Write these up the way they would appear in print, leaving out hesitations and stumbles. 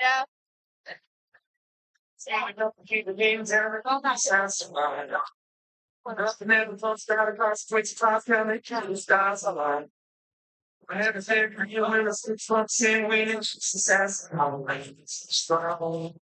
Yeah. So I don't keep the games ever on my satisfied. Nothing ever thoughts that across Twitch top and they keep the stars alive. I have a favorite you in the six months in waiting success. I'm waiting strong.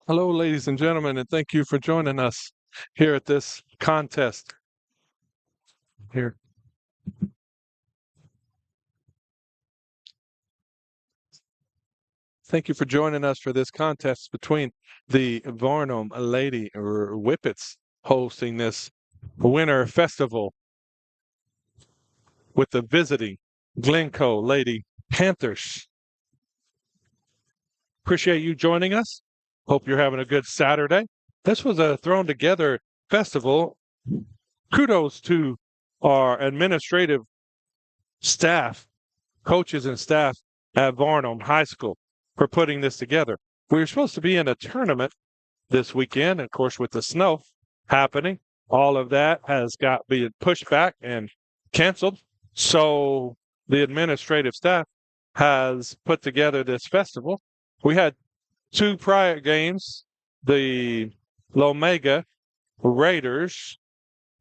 Hello, ladies and gentlemen, and thank you for joining us here at this contest. Here, thank you for joining us for this contest between the Varnum Lady Whippets hosting this winter festival with the visiting Glencoe Lady Panthers. Appreciate you joining us. Hope you're having a good Saturday. This was a thrown together festival. Kudos to our administrative staff, coaches and staff at Varnum High School for putting this together. We were supposed to be in a tournament this weekend, of course, with the snow happening. All of that has got being pushed back and canceled. So the administrative staff has put together this festival. We had two prior games, the Lomega Raiders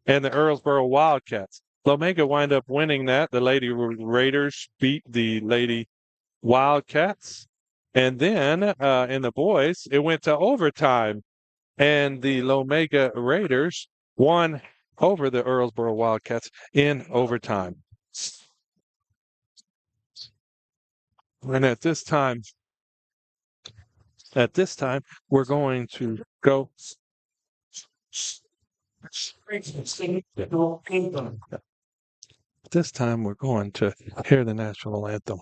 and the Earlsboro Wildcats. Lomega wind up winning that. The Lady Raiders beat the Lady Wildcats. And then in the boys, it went to overtime. And the Lomega Raiders won over the Earlsboro Wildcats in overtime. And at this time, we're going to go. This time we're going to hear the national anthem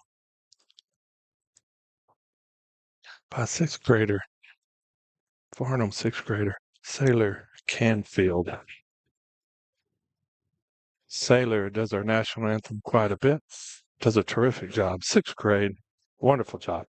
by sixth grader, Varnum sixth grader, Sailor Canfield. Sailor does our national anthem quite a bit, does a terrific job. Sixth grade, wonderful job.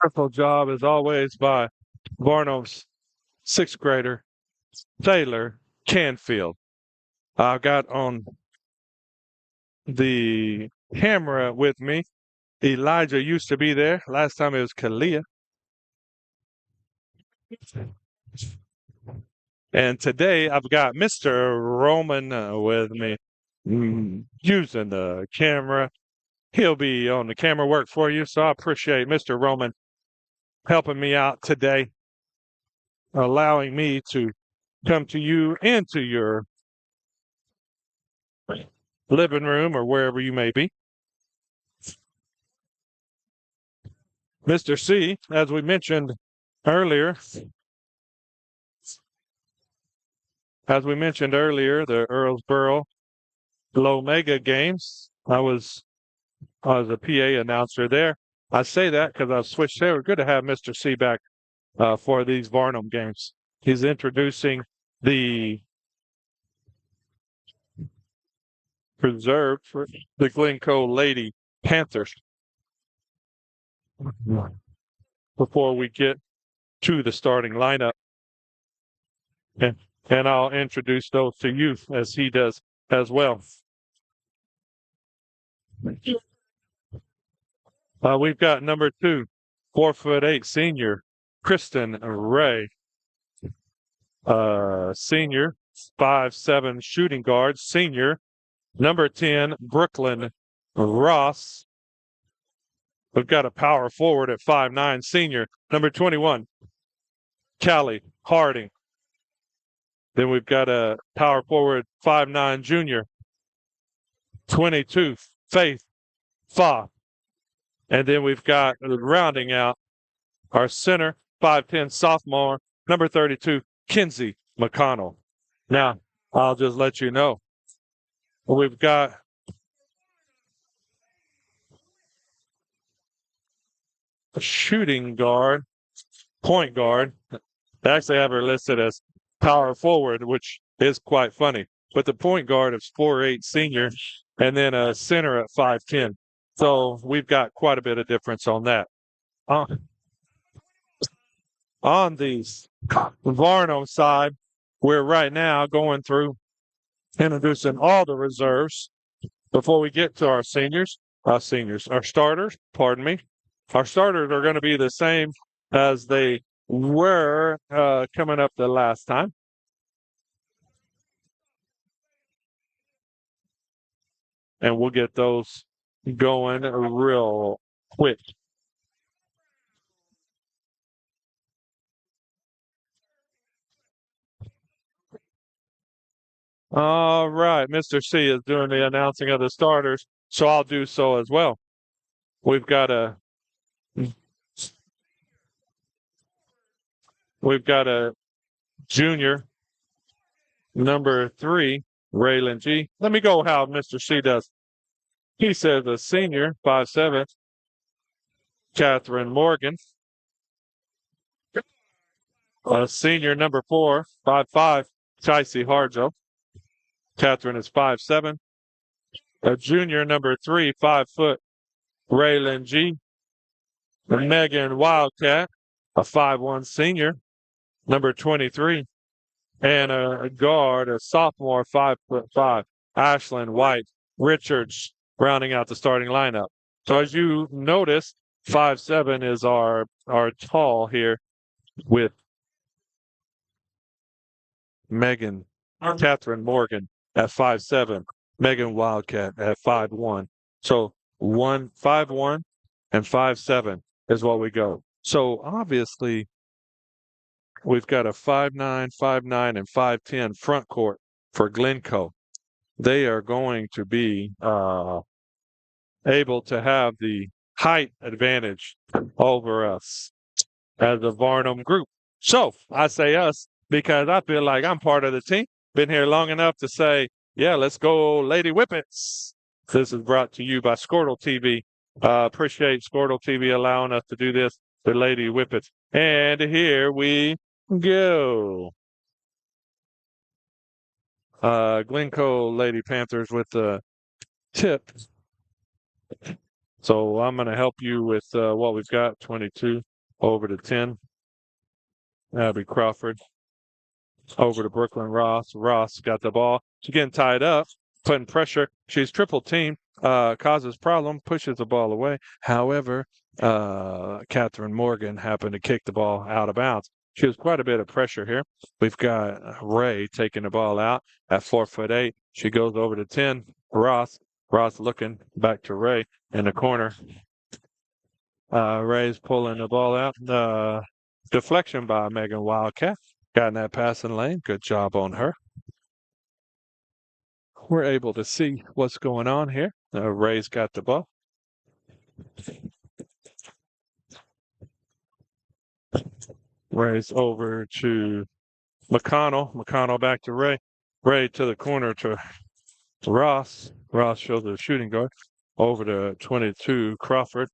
Wonderful job as always by Varnum's sixth grader, Taylor Canfield. I've got on the camera with me. Elijah used to be there. Last time it was Kalia. And today I've got Mr. Roman with me using the camera. He'll be on the camera work for you. So I appreciate Mr. Roman helping me out today, allowing me to come to you and to your living room or wherever you may be. Mr. C, as we mentioned earlier, the Earlsboro Lomega games. I was a PA announcer there. I say that because I've switched there. We're good to have Mr. C back for these Varnum games. He's introducing the preserve for the Glencoe Lady Panthers before we get to the starting lineup. And I'll introduce those to you as he does as well. We've got number 2, 4'8" senior, Kristen Ray. Senior, 5'7" shooting guard, senior, number 10, Brooklyn Ross. We've got a power forward at 5'9", senior, number 21, Callie Harding. Then we've got a power forward, 5'9", junior, 22, Faith Fa. And then we've got rounding out our center, 5'10", sophomore, number 32, Kinsey McConnell. Now, I'll just let you know, we've got a shooting guard, point guard. They actually have her listed as power forward, which is quite funny. But the point guard is 4'8" senior, and then a center at 5'10". So we've got quite a bit of difference on that. On the Varnum side, we're right now going through introducing all the reserves before we get to our our starters, pardon me. Our starters are going to be the same as they were coming up the last time. And we'll get those going real quick. All right, Mr. C is doing the announcing of the starters, so I'll do so as well. We've got a junior, number 3, Raylan G. Let me go how Mr. C does. He says a senior, 5'7", Catherine Morgan. A senior, number 4, 5'5", Chicey Harjo. Catherine is 5'7". A junior, number 3, 5 foot, Raylan G. Megan Wildcat, a 5'1" senior, number 23. And a guard, a sophomore, 5'5", Ashlyn White Richards, rounding out the starting lineup. So as you notice, 5'7" is our tall here with Catherine Morgan at 5'7", Megan Wildcat at 5'1". So 5'1" and 5'7" is what we go. So obviously, we've got a 5'9", 5'9", and 5'10" front court for Glencoe. They are going to be able to have the height advantage over us as a Varnum group. So I say us because I feel like I'm part of the team. Been here long enough to say, yeah, let's go Lady Whippets. This is brought to you by Squirtle TV. Appreciate Squirtle TV allowing us to do this, the Lady Whippets. And here we go. Glencoe Lady Panthers with the tip. So I'm going to help you with what we've got, 22 over to 10. Abby Crawford over to Brooklyn Ross. Ross got the ball. She's getting tied up, putting pressure. She's triple teamed, causes problem, pushes the ball away. However, Catherine Morgan happened to kick the ball out of bounds. She was quite a bit of pressure here. We've got Ray taking the ball out at 4'8". She goes over to 10. Ross looking back to Ray in the corner. Ray's pulling the ball out. Deflection by Megan Wildcat. Got in that passing lane. Good job on her. we're able to see what's going on here. Ray's got the ball. Ray's over to McConnell. McConnell back to Ray. Ray to the corner to Ross. Ross shows the shooting guard. Over to 22, Crawford.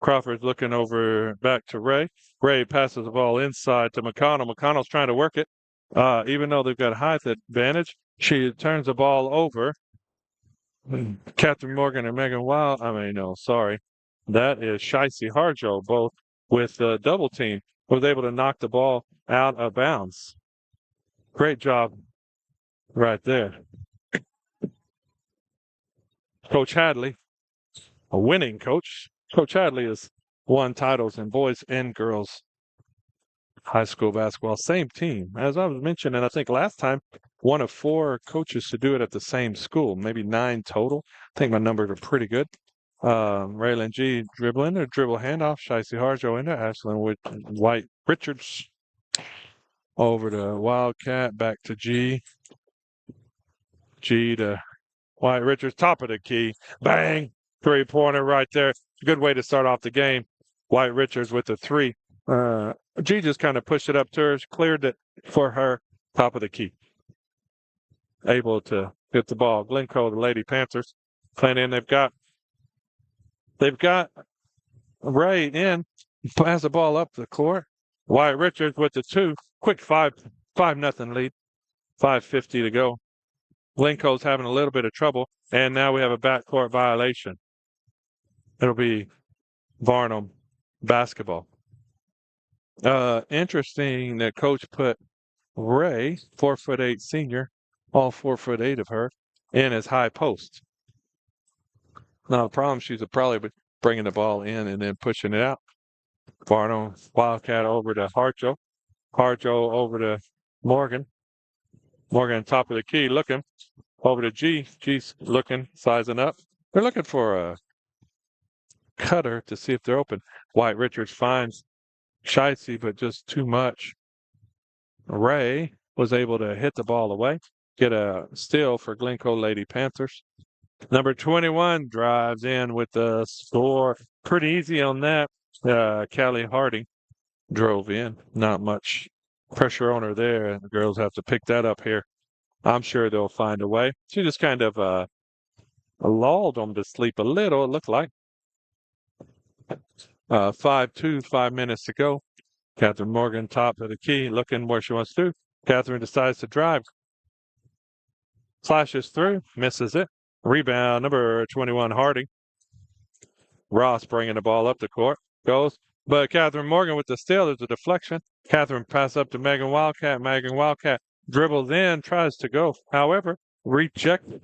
Crawford's looking over back to Ray. Ray passes the ball inside to McConnell. McConnell's trying to work it. Even though they've got height advantage, she turns the ball over. Catherine Morgan and Megan Wild. No, sorry. That is Shicey Harjo, both with double team, was able to knock the ball out of bounds. Great job right there. Coach Hadley, a winning coach. Coach Hadley has won titles in boys and girls high school basketball. Same team. As I was mentioning, I think last time, one of 4 coaches to do it at the same school, maybe 9 total. I think my numbers are pretty good. Raylan G dribbling or dribble handoff. Shicey Harjo in there. Ashlyn with White Richards over to Wildcat. Back to G. G to White Richards. Top of the key. Bang. 3-pointer right there. Good way to start off the game. White Richards with the 3. G just kind of pushed it up to her, cleared it for her. Top of the key. Able to get the ball. Glencoe, the Lady Panthers, playing in. They've got Ray in. Pass the ball up the court. White Richards with the 2. Quick 5-0 lead. 5:50 to go. Glencoe's having a little bit of trouble, and now we have a backcourt violation. It'll be Varnum basketball. Interesting that coach put Ray, 4'8" senior, all 4'8" of her, in as high post. Now the problem, she's probably bringing the ball in and then pushing it out. Varnum Wildcat over to Harjo. Harjo over to Morgan. Morgan top of the key, looking over to G. G's looking, sizing up. They're looking for a cutter to see if they're open. White Richards finds Shicey, but just too much. Ray was able to hit the ball away, get a steal for Glencoe Lady Panthers. Number 21 drives in with the score. Pretty easy on that. Callie Harding drove in. Not much pressure on her there. The girls have to pick that up here. I'm sure they'll find a way. She just kind of lulled them to sleep a little, it looked like. 5-2, 5 minutes to go. Catherine Morgan, top of the key, looking where she wants to. Catherine decides to drive. Flashes through, misses it. Rebound, number 21, Harding. Ross bringing the ball up the court. Goes. But Catherine Morgan with the steal. There's a deflection. Catherine pass up to Megan Wildcat. Megan Wildcat dribbles in, tries to go. However, rejected.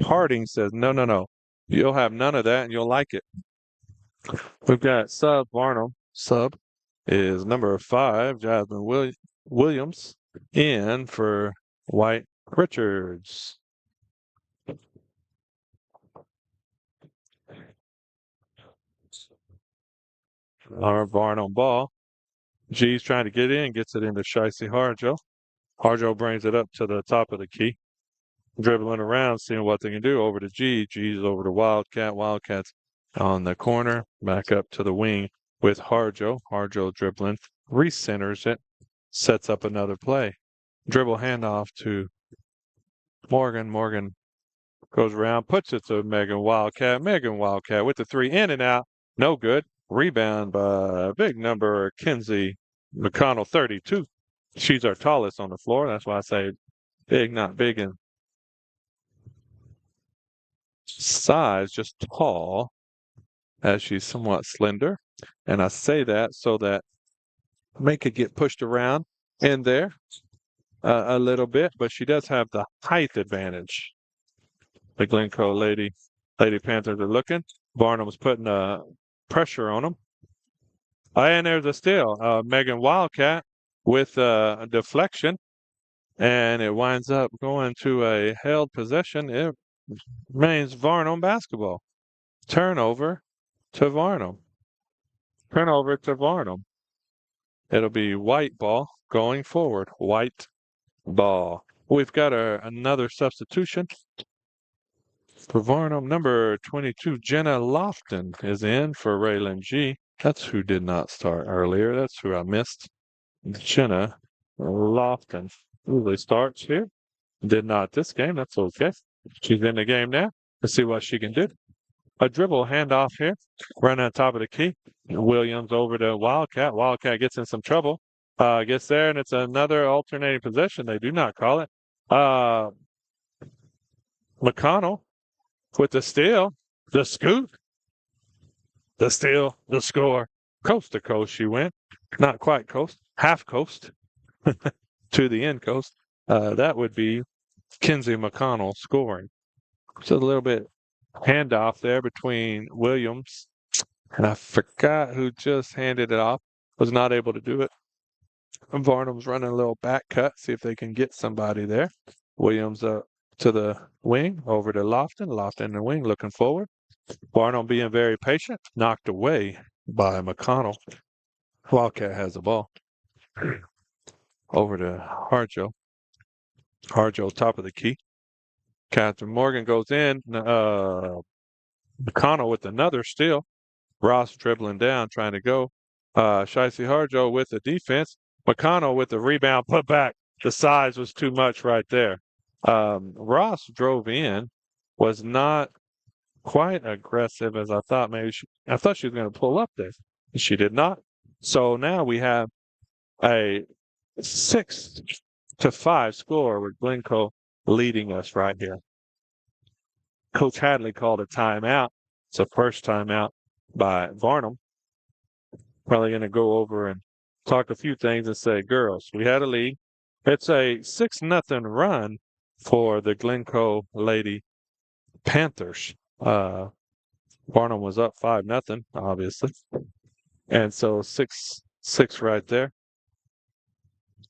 Harding says, no. You'll have none of that and you'll like it. We've got sub Varnum. Sub is number 5, Jasmine Williams, in for White Richards. Our Varnum ball. G's trying to get in, gets it into Shicey Harjo. Harjo brings it up to the top of the key. Dribbling around, seeing what they can do. Over to G. G's over to Wildcat. Wildcat's on the corner. Back up to the wing with Harjo. Harjo dribbling. Recenters it. Sets up another play. Dribble handoff to Morgan. Morgan goes around, puts it to Megan Wildcat. Megan Wildcat with the 3 in and out. No good. Rebound by big number, Kinsey McConnell, 32. She's our tallest on the floor. That's why I say big, not big in size, just tall, as she's somewhat slender. And I say that so that May could get pushed around in there a little bit, but she does have the height advantage. The Glencoe Lady Panthers are looking. Varnum's putting pressure on them. And there's a steal. Megan Wildcat with a deflection, and it winds up going to a held possession. It remains Varnum basketball. Turnover to Varnum. Turnover to Varnum. It'll be white ball going forward. White ball. We've got another substitution for Varnum. Number 22, Jenna Lofton is in for Raylan G. That's who did not start earlier. That's who I missed. Jenna Lofton usually starts here. Did not this game. That's okay. She's in the game now. Let's see what she can do. A dribble handoff here. Run on top of the key. Williams over to Wildcat. Wildcat gets in some trouble. Gets there, and it's another alternating possession. They do not call it. McConnell with the steal, the scoop, the steal, the score. Coast to coast she went. Not quite coast, half coast to the end coast. That would be Kinsey McConnell scoring. So a little bit handoff there between Williams, and I forgot who just handed it off. Was not able to do it. Varnum's running a little back cut, see if they can get somebody there. Williams up to the wing, over to Lofton. Lofton in the wing, looking forward. Varnum being very patient, knocked away by McConnell. Wildcat has the ball. Over to Harjo. Harjo, top of the key. Catherine Morgan goes in. McConnell with another steal. Ross dribbling down, trying to go. Shicey Harjo with the defense. McConnell with the rebound, put back. The size was too much right there. Ross drove in, was not quite aggressive as I thought. I thought she was going to pull up there. She did not. So now we have a 6-5 score with Glencoe leading us right here. Coach Hadley called a timeout. It's a first timeout by Varnum. Probably going to go over and talk a few things and say, girls, we had a lead. It's a 6-0 run for the Glencoe Lady Panthers. Varnum was up 5-0, obviously. And so 6-6 right there.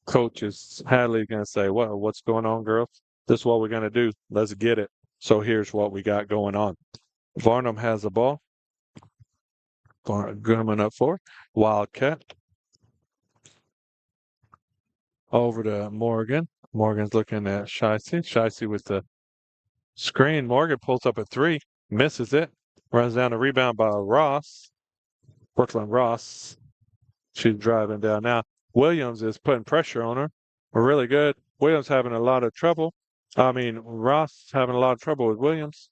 Coach is Hadley going to say, what's going on, girls? This is what we're going to do. Let's get it. So here's what we got going on. Varnum has the ball. Coming up for Wildcat. Over to Morgan. Morgan's looking at Shicey. Shicey with the screen. Morgan pulls up a three. Misses it. Runs down a rebound by Ross. Brooklyn Ross. She's driving down now. Williams is putting pressure on her. Really good. Williams having a lot of trouble. Ross having a lot of trouble with Williams.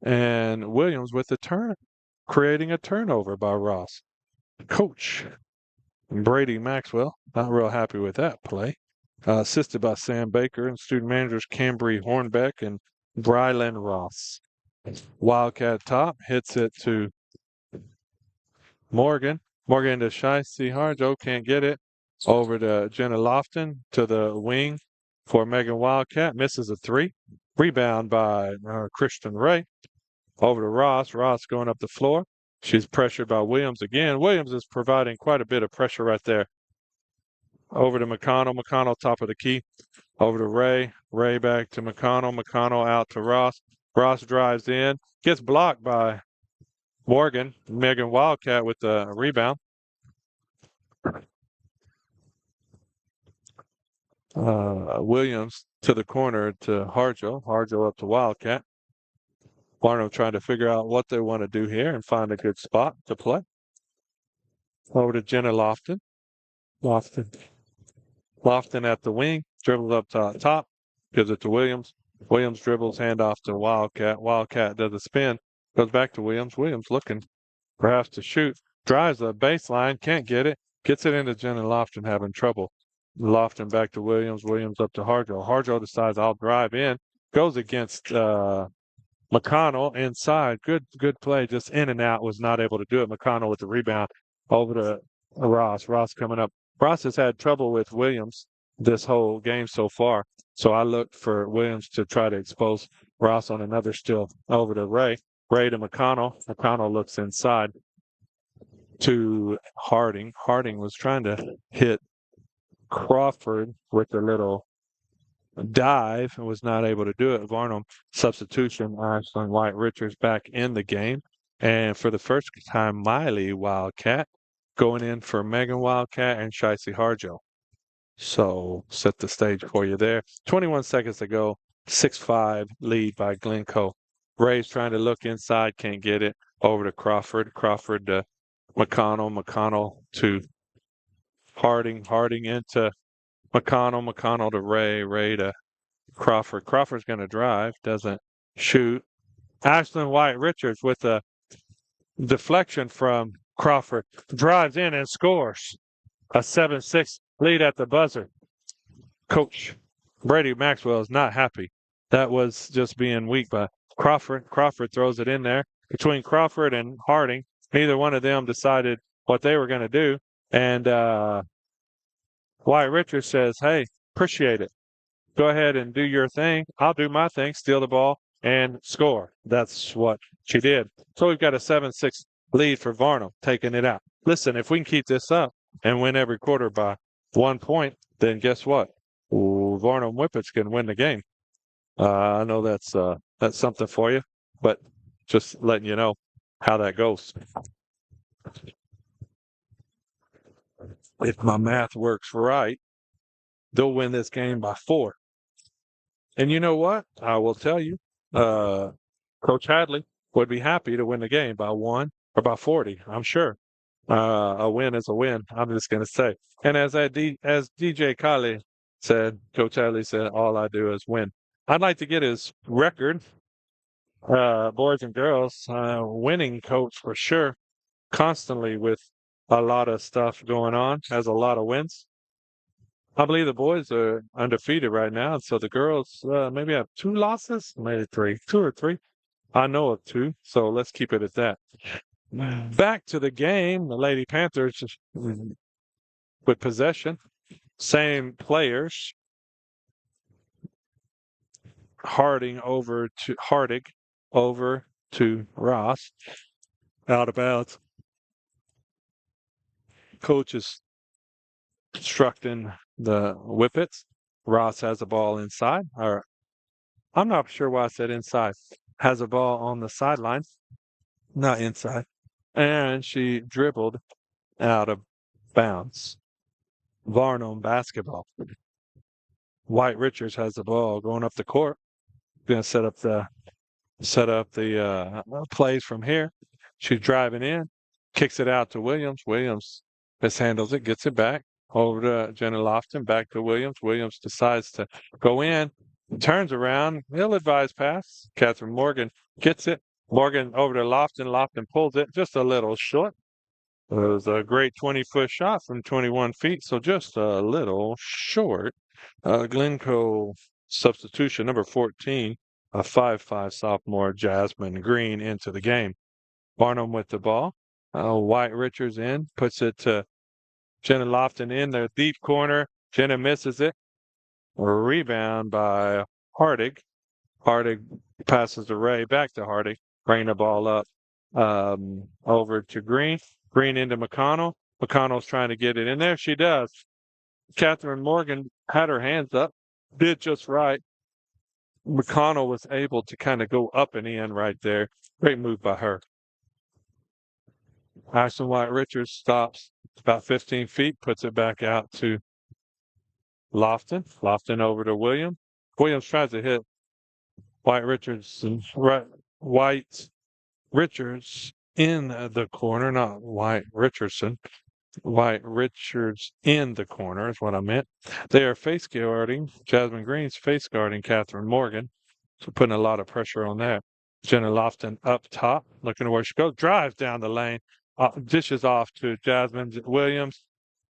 And Williams with the turn, creating a turnover by Ross. Coach Brady Maxwell, not real happy with that play. Assisted by Sam Baker and student managers Cambry Hornbeck and Brylan Ross. Wildcat top hits it to Morgan. Morgan to Shicey Harjo, can't get it. Over to Jenna Lofton to the wing for Megan Wildcat. Misses a three. Rebound by Christian Ray. Over to Ross. Ross going up the floor. She's pressured by Williams again. Williams is providing quite a bit of pressure right there. Over to McConnell. McConnell top of the key. Over to Ray. Ray back to McConnell. McConnell out to Ross. Ross drives in. Gets blocked by Morgan. Megan Wildcat with the rebound. Williams to the corner to Harjo. Harjo up to Wildcat. Varnum trying to figure out what they want to do here and find a good spot to play. Over to Jenna Lofton. Lofton at the wing. Dribbles up to top. Gives it to Williams. Williams dribbles, handoff to Wildcat. Wildcat does a spin. Goes back to Williams. Williams looking perhaps to shoot. Drives the baseline. Can't get it. Gets it into Jenna Lofton having trouble. Lofton back to Williams. Williams up to Harjo. Harjo decides I'll drive in. Goes against McConnell inside. Good play. Just in and out. Was not able to do it. McConnell with the rebound. Over to Ross. Ross coming up. Ross has had trouble with Williams this whole game so far. So I looked for Williams to try to expose Ross on another steal. Over to Ray. Ray to McConnell. McConnell looks inside to Harding. Harding was trying to hit Crawford with a little dive and was not able to do it. Varnum substitution. Ashlyn White Richards back in the game. And for the first time, Miley Wildcat going in for Megan Wildcat and Shicey Harjo. So set the stage for you there. 21 seconds to go. 6-5 lead by Glencoe. Ray's trying to look inside, can't get it. Over to Crawford. Crawford to McConnell. McConnell to Harding. Harding into McConnell. McConnell to Ray. Ray to Crawford. Crawford's going to drive, doesn't shoot. Ashland White Richards with a deflection from Crawford drives in and scores a 7-6 lead at the buzzer. Coach Brady Maxwell is not happy. That was just being weak by Crawford. Crawford throws it in there between Crawford and Harding. Neither one of them decided what they were going to do. And Wyatt Richards says, hey, appreciate it. Go ahead and do your thing. I'll do my thing, steal the ball and score. That's what she did. So we've got a 7-6 lead for Varnum, taking it out. Listen, if we can keep this up and win every quarter by 1 point, then guess what? Varnum Whippets can win the game. I know that's something for you, but just letting you know how that goes. If my math works right, they'll win this game by 4. And you know what? I will tell you, Coach Hadley would be happy to win the game by 1 or by 40. I'm sure. A win is a win. I'm just going to say. And as DJ Kali said, Coach Hadley said, all I do is win. I'd like to get his record, boys and girls, winning coach for sure, constantly with a lot of stuff going on, has a lot of wins. I believe the boys are undefeated right now, so the girls maybe have 2 losses, maybe 3, 2 or 3. I know of 2, so let's keep it at that. Back to the game, the Lady Panthers with possession, same players. Hardig over to Ross, out of bounds. Coach is instructing the Whippets. Ross has the ball inside, or I'm not sure why I said inside. Has a ball on the sideline, not inside, and she dribbled out of bounds. Varnum basketball. White Richards has the ball going up the court. Going to set up the plays from here. She's driving in, kicks it out to Williams. Williams mishandles it, gets it back over to Jenna Lofton, back to Williams. Williams decides to go in, turns around, ill-advised pass. Catherine Morgan gets it. Morgan over to Lofton. Lofton pulls it just a little short. It was a great 20-foot shot from 21 feet, so just a little short. Glencoe substitution, number 14, a 5'5" sophomore, Jasmine Green, into the game. Varnum with the ball. White Richards in, puts it to Jenna Lofton in the deep corner. Jenna misses it. A rebound by Hardig. Hardig passes to Ray, back to Hardig, bring the ball up over to Green. Green into McConnell. McConnell's trying to get it in there. She does. Catherine Morgan had her hands up, did just right. McConnell was able to kind of go up and in right there. Great move by her. Ashton White Richards stops about 15 feet, puts it back out to Lofton. Lofton over to Williams. Williams tries to hit White Richards, White Richards in the corner, not White Richardson. White Richards in the corner is what I meant. They are face guarding. Jasmine Green's face guarding Catherine Morgan. So putting a lot of pressure on that. Jenna Lofton up top, looking to where she goes. Drives down the lane. Dishes off to Jasmine Williams.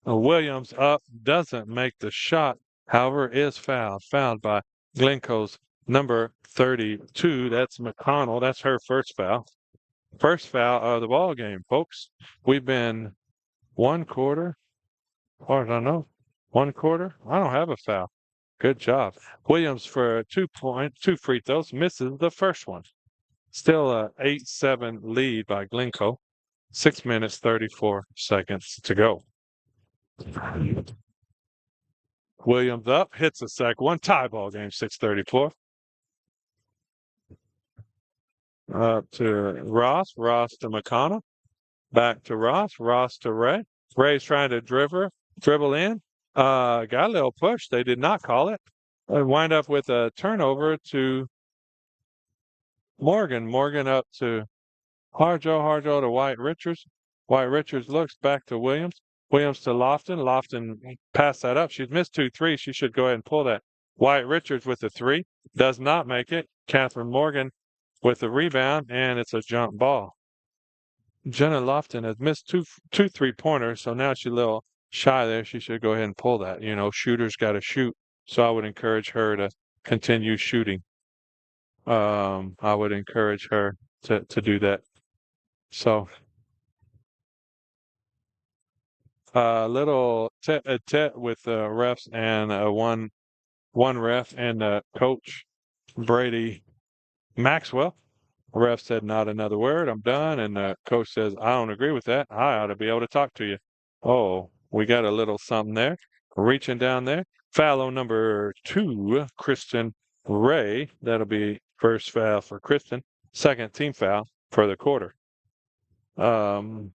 Williams up, doesn't make the shot. However, is fouled. Fouled by Glencoe's number 32. That's McConnell. That's her first foul. First foul of the ball game, folks. We've been 1 quarter, or I don't know, 1 quarter. I don't have a foul. Good job. Williams for a 2 free throws, misses the first one. Still a 8-7 lead by Glencoe. 6 minutes, 34 seconds to go. Williams up, hits a second one. Tie ball game, 6:34. Up to Ross. Ross to McConnell. Back to Ross. Ross to Ray. Ray's trying to dribble in. Got a little push. They did not call it. Wind up with a turnover to Morgan. Morgan up to Harjo. Harjo to White Richards. White Richards looks back to Williams. Williams to Lofton. Lofton passed that up. She's missed 2 3. She should go ahead and pull that. White Richards with the 3. Does not make it. Catherine Morgan with the rebound, and it's a jump ball. Jenna Lofton has missed two 3-pointers, so now she's a little shy there. She should go ahead and pull that. You know, shooters got to shoot. So I would encourage her to continue shooting. I would encourage her to do that. So a little tete with the refs and one ref and coach Brady Maxwell. Ref said not another word. I'm done. And the coach says, I don't agree with that. I ought to be able to talk to you. Oh, we got a little something there. Reaching down there. Foul on number 2, Kristen Ray. That'll be first foul for Kristen. Second team foul for the quarter. Coach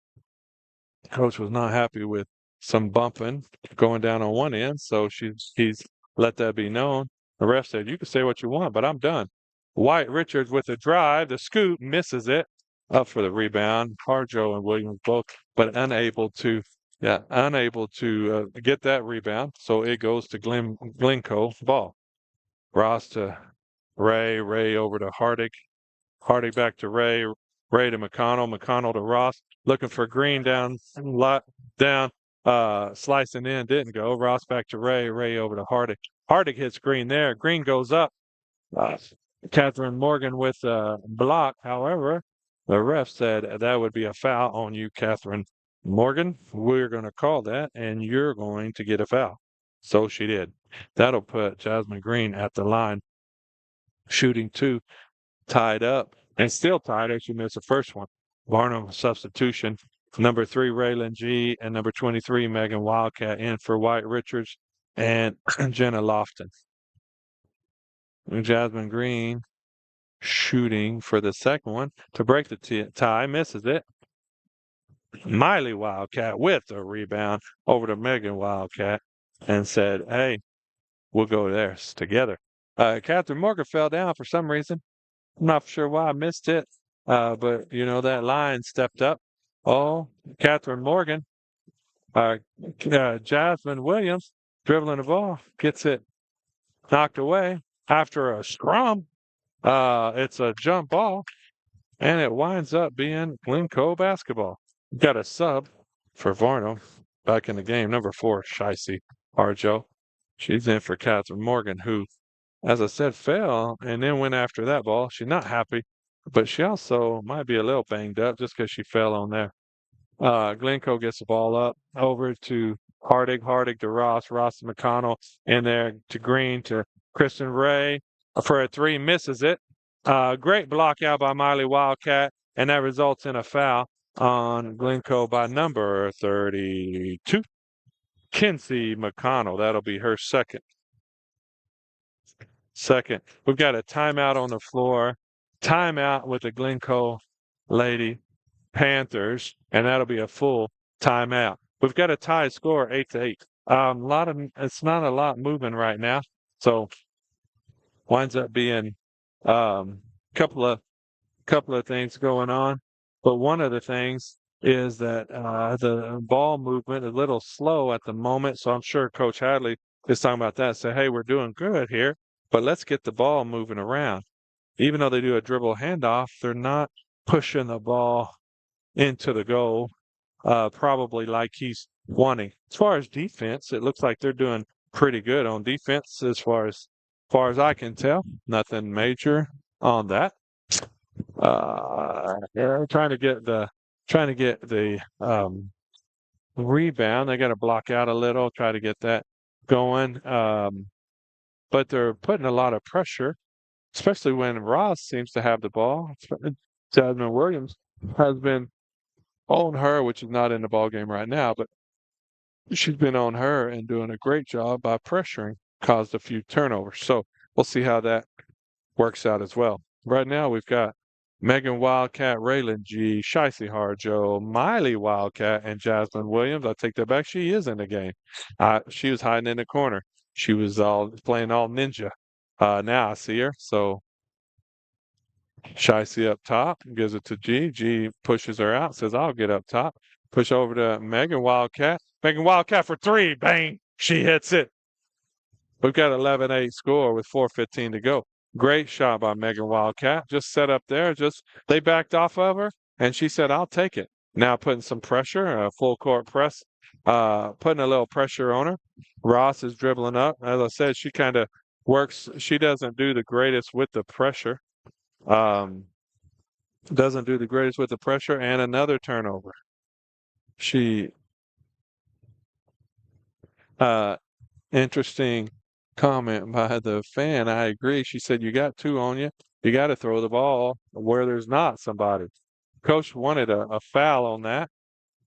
was not happy with some bumping going down on one end, so he's let that be known. The ref said, "You can say what you want, but I'm done." White Richards with a drive, the scoop misses it, up for the rebound. Harjo and Williams both, but unable to get that rebound. So it goes to Glencoe ball. Ross to Ray over to Hardig. Hardig back to Ray to McConnell to Ross, looking for Green down, slicing in, didn't go. Ross back to Ray over to Hardig. Hardig hits Green there. Green goes up. Catherine Morgan with a block. However, the ref said that would be a foul on you, Catherine Morgan. We're going to call that, and you're going to get a foul. So she did. That'll put Jasmine Green at the line, shooting 2, tied up, and still tied as she missed the first one. Varnum substitution. Number 3, Raylan G, and number 23, Megan Wildcat in for White Richards and Jenna Lofton. Jasmine Green shooting for the second one to break the tie, misses it. Miley Wildcat with a rebound over to Megan Wildcat and said, hey, we'll go there together. Catherine Morgan fell down for some reason. I'm not sure why I missed it, but you know that line stepped up. Oh, Catherine Morgan, Jasmine Williams dribbling the ball, gets it knocked away after a scrum. It's a jump ball, and it winds up being Glencoe basketball. Got a sub for Varnum back in the game, number 4, Shicey Harjo. She's in for Catherine Morgan, who, as I said, fell and then went after that ball. She's not happy, but she also might be a little banged up just because she fell on there. Glencoe gets the ball up over to Hardig to Ross to McConnell, in there to Green to Kristen Ray for a 3, misses it. Great block out by Miley Wildcat, and that results in a foul on Glencoe by number 32, Kinsey McConnell. That'll be her second. We've got a timeout on the floor. Timeout with the Glencoe Lady Panthers, and that'll be a full timeout. We've got a tie score 8-8. It's not a lot moving right now, so winds up being couple of things going on. But one of the things is that the ball movement is a little slow at the moment. So I'm sure Coach Hadley is talking about that. Say, hey, we're doing good here, but let's get the ball moving around. Even though they do a dribble handoff, they're not pushing the ball into the goal, probably like he's wanting. As far as defense, it looks like they're doing pretty good on defense as far as I can tell. Nothing major on that. Trying to get the rebound. They got to block out a little, try to get that going. But they're putting a lot of pressure, especially when Ross seems to have the ball. Jasmine Williams has been on her, which is not in the ball game right now, but she's been on her and doing a great job by pressuring, caused a few turnovers. So we'll see how that works out as well. Right now, we've got Megan Wildcat, Raylan G, Shicey Harjo, Miley Wildcat, and Jasmine Williams. I take that back. She is in the game. She was hiding in the corner. She was all playing all ninja. Now I see her. So Shicey up top, gives it to G. G pushes her out, says, I'll get up top. Push over to Megan Wildcat. Megan Wildcat for three. Bang. She hits it. We've got 11-8 score with 4:15 to go. Great shot by Megan Wildcat. Just set up there. Just they backed off of her, and she said, "I'll take it." Now putting some pressure, a full court press, putting a little pressure on her. Ross is dribbling up. As I said, she kind of works. She doesn't do the greatest with the pressure. Um, doesn't do the greatest with the pressure, and another turnover. She uh, interesting comment by the fan. I agree. She said, you got two on you. You got to throw the ball where there's not somebody. Coach wanted a foul on that,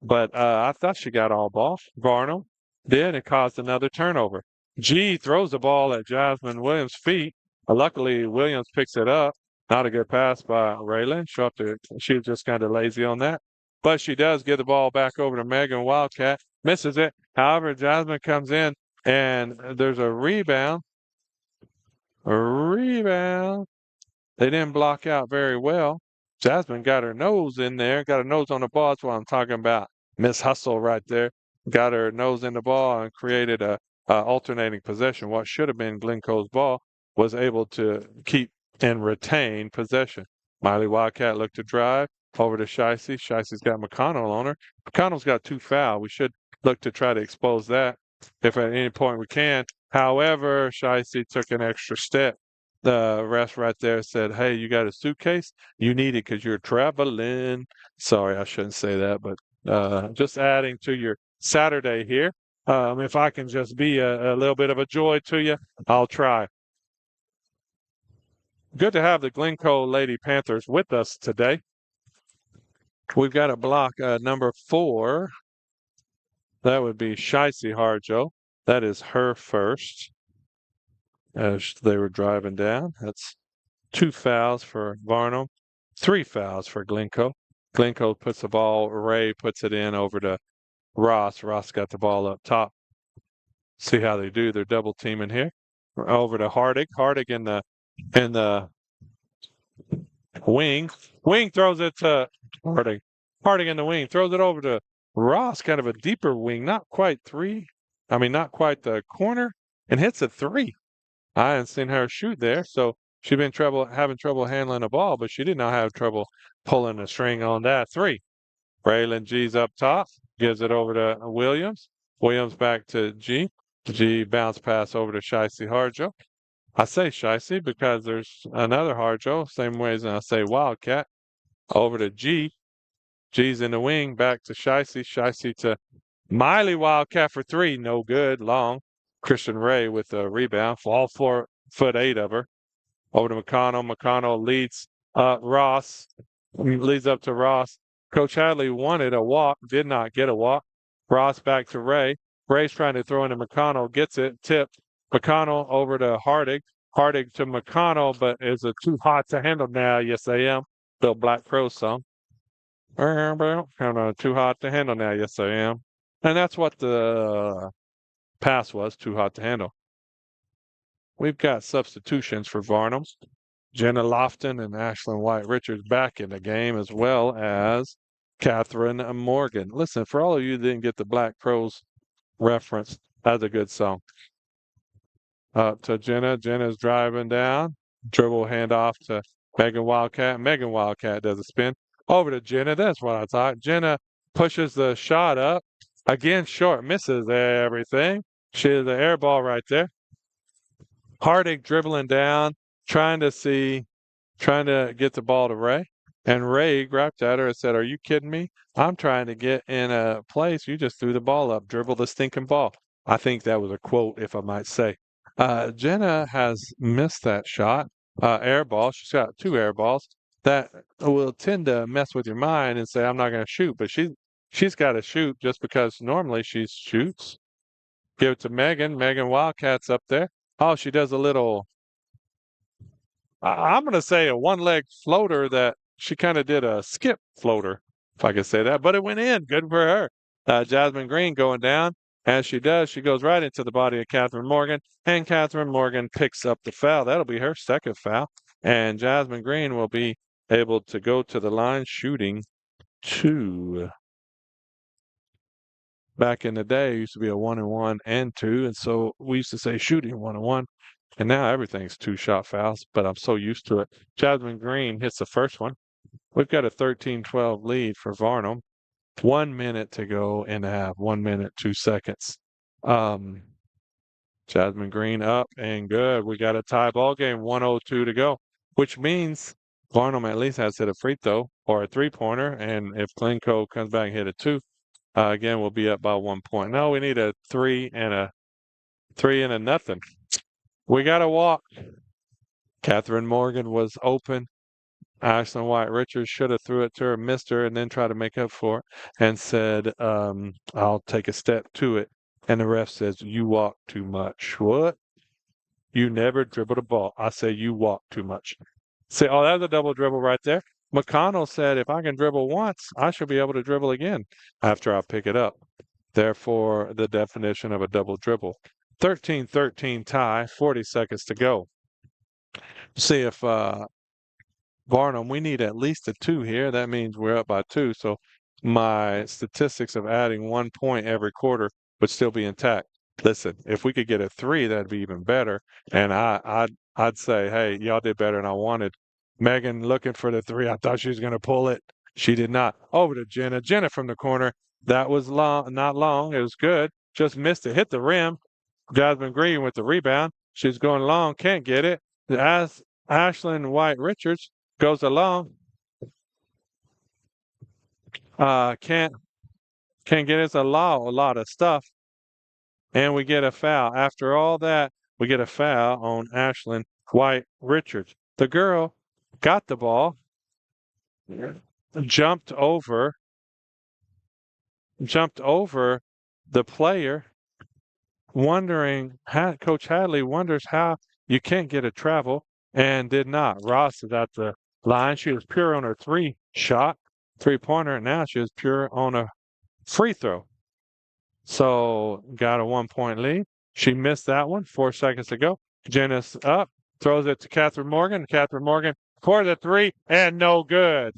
but I thought she got all ball. Varnum did. It caused another turnover. G throws the ball at Jasmine Williams' feet. Luckily, Williams picks it up. Not a good pass by Raylan. She was just kind of lazy on that. But she does get the ball back over to Megan Wildcat. Misses it. However, Jasmine comes in and there's a rebound. A rebound. They didn't block out very well. Jasmine got her nose in there, got her nose on the ball. That's what I'm talking about. Miss Hustle right there. Got her nose in the ball and created a alternating possession. What should have been Glencoe's ball was able to keep and retain possession. Miley Wildcat looked to drive over to Shicey. Shicey's got McConnell on her. McConnell's got two fouls. We should look to try to expose that if at any point we can. However, Shicey took an extra step. The rest right there said, hey, you got a suitcase? You need it because you're traveling. Sorry, I shouldn't say that, but just adding to your Saturday here. If I can just be a little bit of a joy to you, I'll try. Good to have the Glencoe Lady Panthers with us today. We've got a block number 4. That would be Shicey Harjo. That is her first as they were driving down. That's 2 fouls for Varnum, 3 fouls for Glencoe. Glencoe puts the ball, Ray puts it in over to Ross. Ross got the ball up top. See how they do. They're double teaming here. Over to Hardig. Hardig in the wing. Wing throws it to Hardig. Hardig in the wing. Throws it over to Ross, kind of a deeper wing. Not quite not quite the corner. And hits a 3. I hadn't seen her shoot there, so she'd been having trouble handling the ball, but she did not have trouble pulling the string on that 3. Raylan G's up top, gives it over to Williams. Williams back to G. G bounce pass over to Shicey Harjo. I say Shicey because there's another Harjo, same way as I say Wildcat. Over to G. G's in the wing, back to Shicey. Shicey to Miley Wildcat for 3, no good, long. Christian Ray with a rebound, all 4'8" of her. Over to McConnell. McConnell leads Ross, leads up to Ross. Coach Hadley wanted a walk, did not get a walk. Ross back to Ray. Ray's trying to throw into McConnell, gets it, tipped. McConnell over to Hardig. Hardig to McConnell, but is it too hot to handle now? Yes, I am. Little Black Crow song. Too hot to handle now. Yes, I am. And that's what the pass was, too hot to handle. We've got substitutions for Varnum. Jenna Lofton and Ashlyn White Richards back in the game, as well as Catherine Morgan. Listen, for all of you that didn't get the Black Crows reference, that's a good song. To Jenna. Jenna's driving down. Dribble handoff to Megan Wildcat. Megan Wildcat does a spin. Over to Jenna. That's what I thought. Jenna pushes the shot up. Again, short. Misses everything. She has an air ball right there. Hardig dribbling down, trying to get the ball to Ray. And Ray grabbed at her and said, are you kidding me? I'm trying to get in a place. You just threw the ball up. Dribble the stinking ball. I think that was a quote, if I might say. Jenna has missed that shot. Air ball. She's got 2 air balls that will tend to mess with your mind and say, I'm not going to shoot. But she's got to shoot just because normally she shoots. Give it to Megan. Megan Wildcat's up there. Oh, she does a little, I'm going to say a one-leg floater that She kind of did a skip floater, if I could say that, but it went in. Good for her. Jasmine Green going down. As she does, she goes right into the body of Catherine Morgan, and Catherine Morgan picks up the foul. That'll be her second foul. And Jasmine Green will be able to go to the line shooting 2. Back in the day, it used to be a 1-and-1 and 2, and so we used to say shooting 1-and-1, and now everything's 2-shot fouls, but I'm so used to it. Jasmine Green hits the first one. We've got a 13-12 lead for Varnum. 1 minute to go in the half. 1 minute, 2 seconds. Jasmine Green up and good. We got a tie ball game, 1:02 to go, which means Varnum at least has to hit a free throw or a three-pointer, and if Glencoe comes back and hit a 2, again, we'll be up by 1 point. No, we need a 3 and a nothing. We got to walk. Catherine Morgan was open. Ashlyn White Richards should have threw it to her, missed her, and then tried to make up for it and said, I'll take a step to it. And the ref says, you walk too much. What? You never dribbled a ball. I say you walk too much. Say, oh, that was a double dribble right there. McConnell said, if I can dribble once, I should be able to dribble again after I pick it up. Therefore, the definition of a double dribble. 13-13 tie, 40 seconds to go. See if Varnum, we need at least a 2 here. That means we're up by 2. So my statistics of adding 1 point every quarter would still be intact. Listen, if we could get a 3, that'd be even better. And I'd say, hey, y'all did better than I wanted. Megan looking for the 3. I thought she was going to pull it. She did not. Over to Jenna. Jenna from the corner. That was long, not long. It was good. Just missed it. Hit the rim. Jasmine Green with the rebound. She's going long. Can't get it. As Ashlyn White Richards goes along. Can't get us a lot of stuff. And we get a foul. After all that, we get a foul on Ashlyn White Richards. The girl got the ball, jumped over the player, wondering how Coach Hadley wonders how you can't get a travel and did not. Ross is at the line. She was pure on her 3-pointer, and now she was pure on a free throw. So got a 1 point lead. She missed that one. 4 seconds to go. Janice up, throws it to Catherine Morgan. Catherine Morgan for the 3 and no good.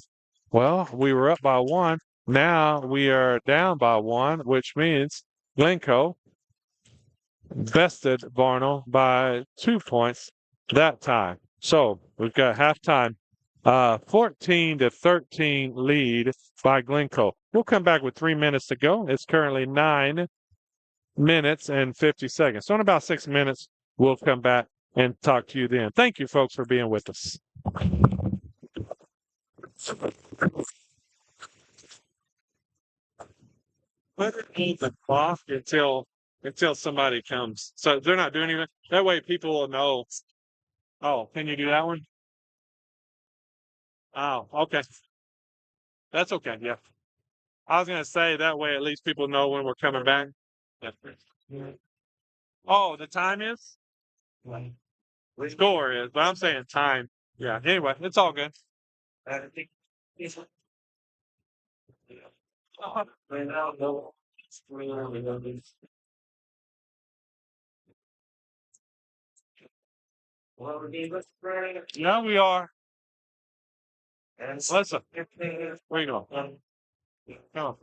Well, we were up by 1. Now we are down by 1, which means Glencoe bested Varnum by 2 points that time. So we've got halftime, 14-13 lead by Glencoe. We'll come back with 3 minutes to go. It's currently 9 minutes and 50 seconds. So in about 6 minutes, we'll come back and talk to you then. Thank you, folks, for being with us. Let it hold the clock until somebody comes. So they're not doing anything. That way people will know. Oh, can you do that one? Oh, okay. That's okay. Yeah. I was gonna say that way at least people know when we're coming back. Yeah. Oh, the time is? The score is, but I'm saying time. Yeah. Anyway, it's all good. Yeah, we are. Listen, where you going? Come on.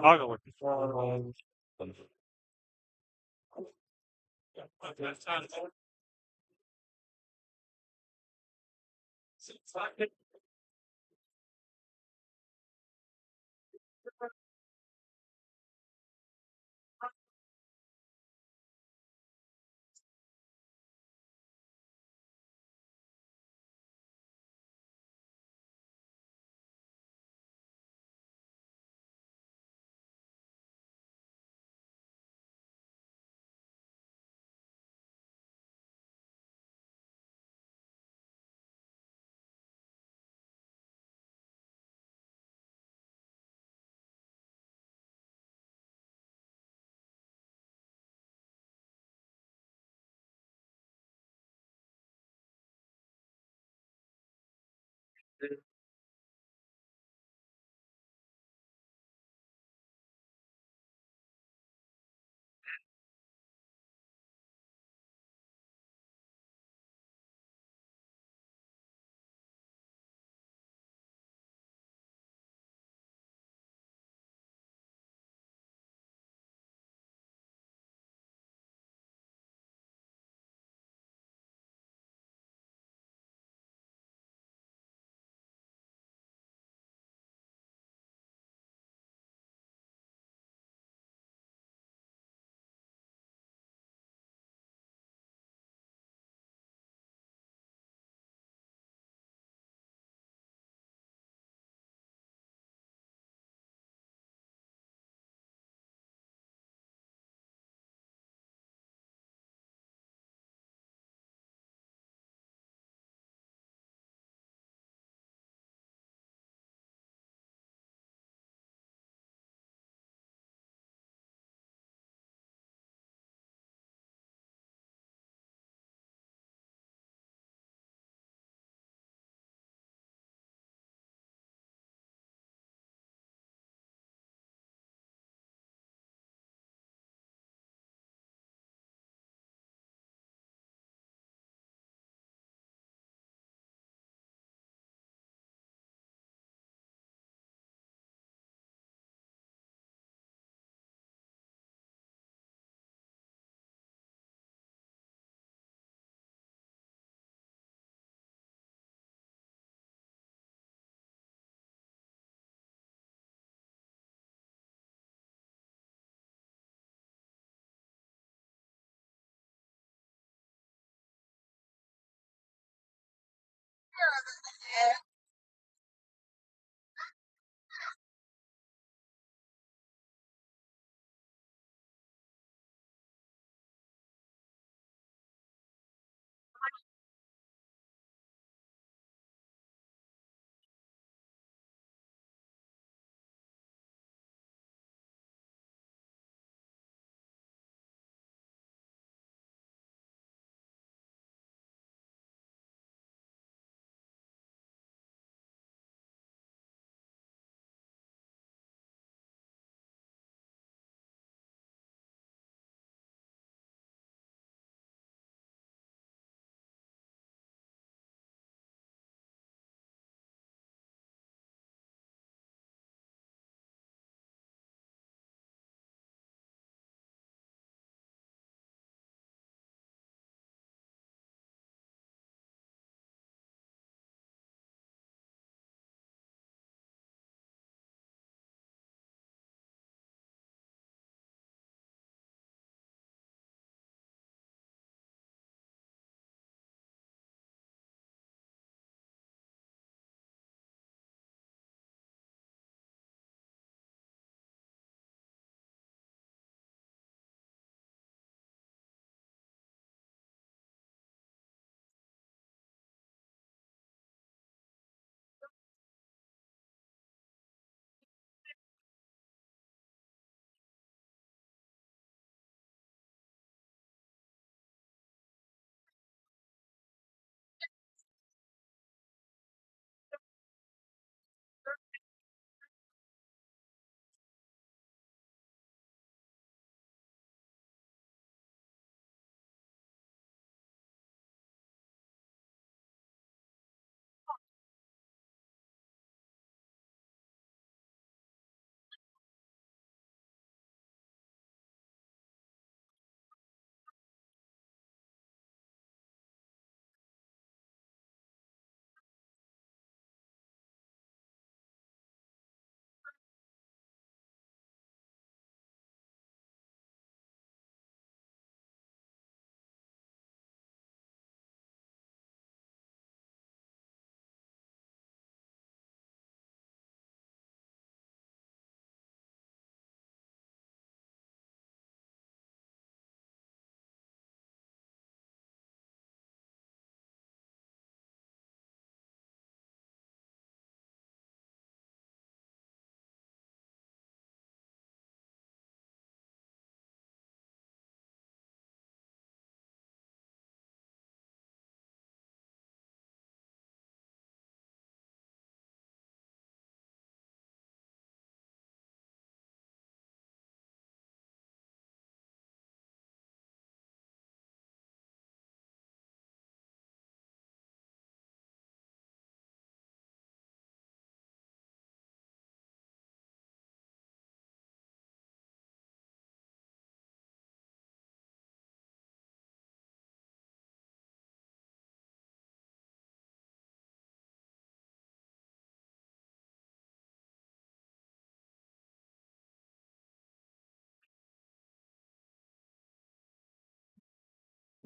I'll go with you.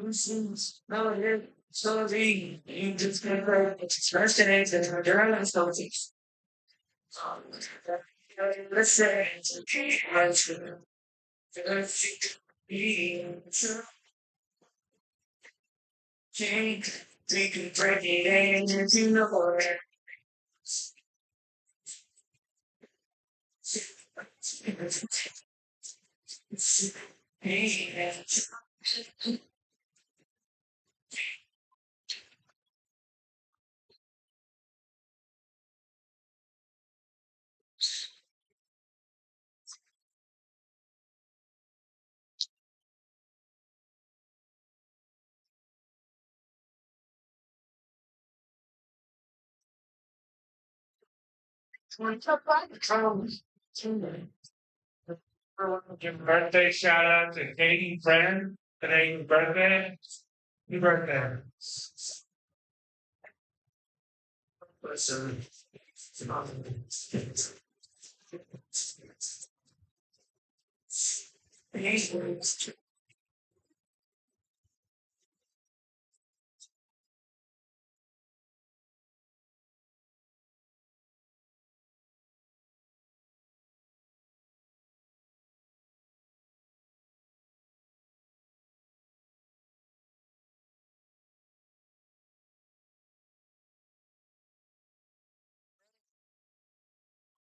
No, so the you just can't express it and her so it's let's say change, we can break it into the birthday shout out to Katie friend. Today's birthday. Happy birthday. Listen.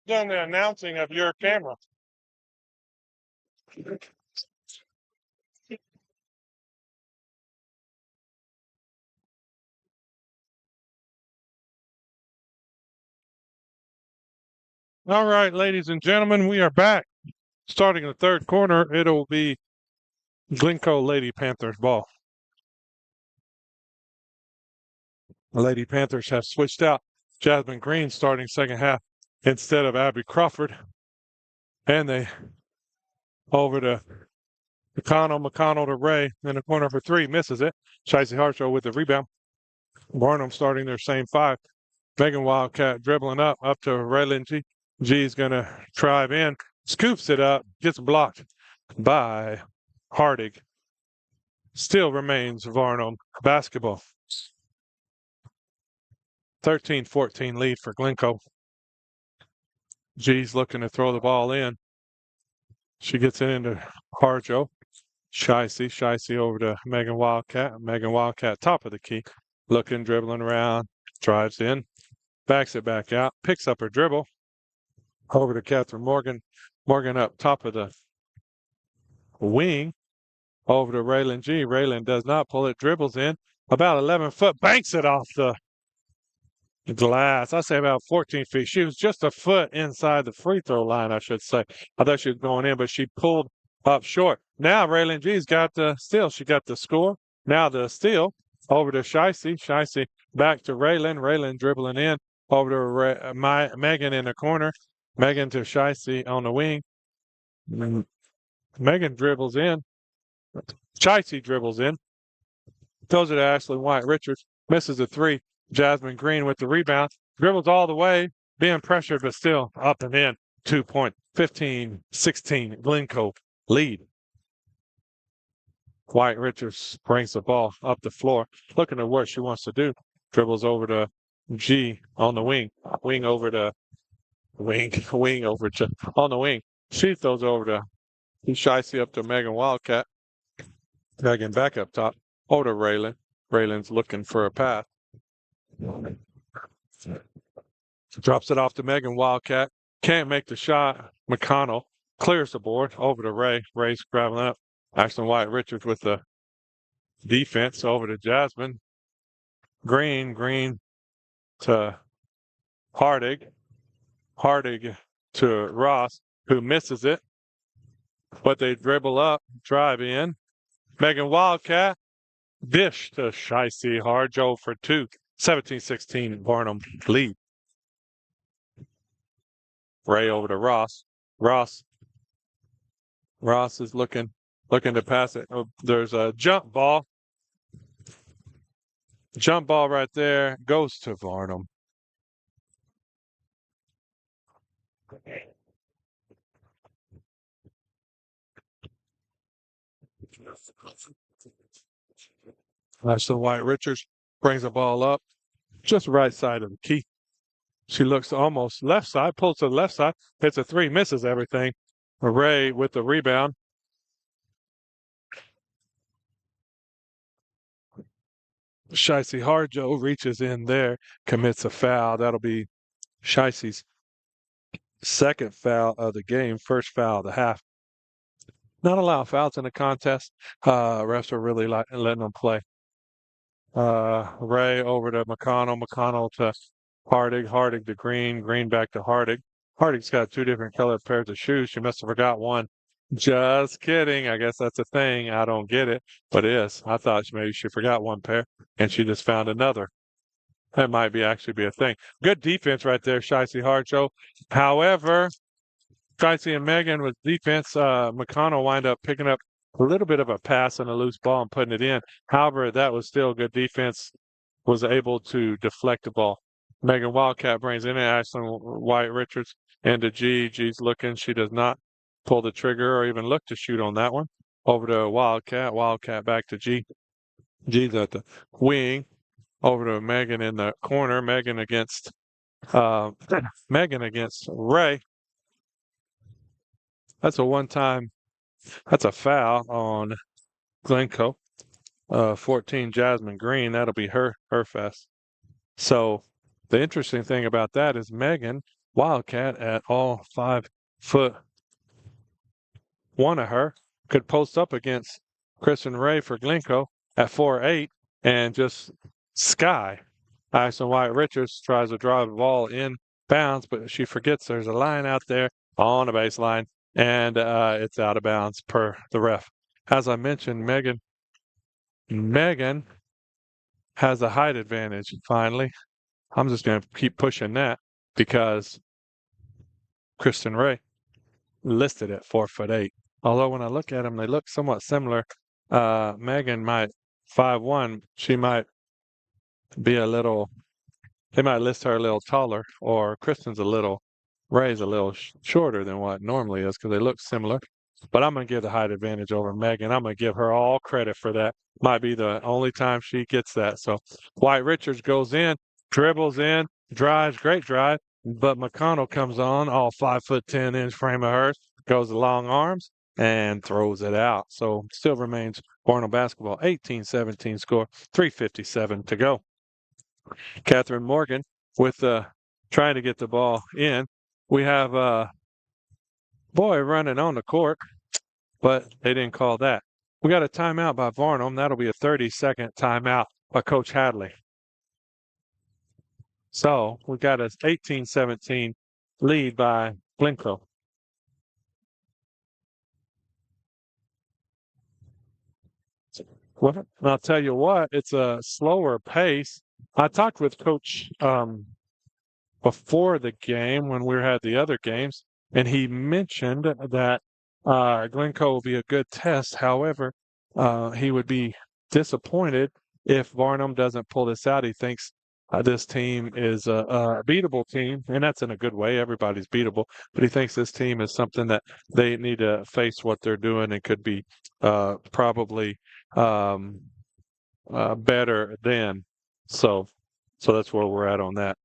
Done the announcing of your camera. All right, ladies and gentlemen, we are back. Starting in the third quarter, it'll be Glencoe Lady Panthers ball. The Lady Panthers have switched out Jasmine Green starting second half instead of Abby Crawford. And they over to McConnell to Ray in the corner for three, misses it. Shicey Harshaw with the rebound. Varnum starting their same five. Megan Wildcat dribbling up to Raylan G. G's going to drive in, scoops it up, gets blocked by Hardig. Still remains Varnum basketball. 13-14 lead for Glencoe. G's looking to throw the ball in. She gets it into Harjo. Shicey over to Megan Wildcat. Megan Wildcat, top of the key. Looking, dribbling around, drives in, backs it back out, picks up her dribble. Over to Catherine Morgan. Morgan up top of the wing. Over to Raylan G. Raylan does not pull it, dribbles in. About 11 foot, banks it off the glass. I say about 14 feet. She was just a foot inside the free throw line, I should say. I thought she was going in, but she pulled up short. Now Raylan G's got the steal. She got the score. Now the steal over to Shicey. Shicey back to Raylan. Raylan dribbling in over to Megan in the corner. Megan to Shicey on the wing. Megan dribbles in. Shicey dribbles in. Throws it to Ashley White Richards. Misses a three. Jasmine Green with the rebound. Dribbles all the way. Being pressured, but still up and in. 2 point. 15-16. Glencoe lead. White Richards brings the ball up the floor. Looking at what she wants to do. Dribbles over to G on the wing. Wing over to on the wing. She throws over to Shicey up to Megan Wildcat. Megan back up top. Over to Raylan. Raylan's looking for a pass. Drops it off to Megan Wildcat. Can't make the shot. McConnell clears the board over to Ray. Ray's grabbing up. Ashton White Richards with the defense over to Jasmine. Green to Hardig. Hardig to Ross, who misses it. But they dribble up, drive in. Megan Wildcat. Dish to Shicey Harjo for two. 17-16 Varnum lead. Ray over to Ross. Ross is looking to pass it. Oh, there's a jump ball. Jump ball right there goes to Varnum. So White Richards brings the ball up just right side of the key. She looks almost left side, pulls to the left side, hits a three, misses everything. Ray with the rebound. Shicey Harjo reaches in there, commits a foul. That'll be Shicey's second foul of the game, first foul of the half. Not a lot of fouls in the contest. Refs are really letting them play. Ray over to McConnell, McConnell to Hardig, Hardig to Green, Green back to Hardig. Hardig's got two different colored pairs of shoes. She must have forgot one. Just kidding. I guess that's a thing. I don't get it, but it is. I thought maybe she forgot one pair and she just found another. That might be actually be a thing. Good defense right there, Shicey Harjo. However, Shicey and Megan with defense, McConnell wind up picking up a little bit of a pass and a loose ball and putting it in. However, that was still good defense, was able to deflect the ball. Megan Wildcat brings in Ashlyn White Richards into G. G's looking. She does not pull the trigger or even look to shoot on that one. Over to Wildcat. Wildcat back to G. G's at the wing. Over to Megan in the corner. Megan against Ray. That's a foul on Glencoe. 14 Jasmine Green. That'll be her fest. So the interesting thing about that is Megan Wildcat at all 5'1" of her could post up against Kristen Ray for Glencoe at 4'8" and just sky. Ashton White Richards tries to drive the ball in bounds, but she forgets there's a line out there on the baseline, and it's out of bounds per the ref. As I mentioned, Megan has a height advantage finally. I'm just going to keep pushing that because Kristen Ray listed at 4'8". Although when I look at them, they look somewhat similar. Megan might 5'1". She might be they might list her a little taller, or Ray's a little shorter than what it normally is because they look similar. But I'm going to give the height advantage over Megan. I'm going to give her all credit for that. Might be the only time she gets that. So White Richards goes in, dribbles in, drives, great drive. But McConnell comes on, all 5'10" frame of hers, goes the long arms and throws it out. So still remains Varnum basketball, 18-17 score, 3:57 to go. Catherine Morgan with trying to get the ball in. We have a boy running on the court, but they didn't call that. We got a timeout by Varnum. That'll be a 30-second timeout by Coach Hadley. So we got an 18-17 lead by Glencoe. Well, I'll tell you what, it's a slower pace. I talked with Coach before the game when we had the other games, and he mentioned that Glencoe will be a good test. However, he would be disappointed if Varnum doesn't pull this out. He thinks this team is a beatable team, and that's in a good way. Everybody's beatable, but he thinks this team is something that they need to face what they're doing and could be probably better than. So that's where we're at on that.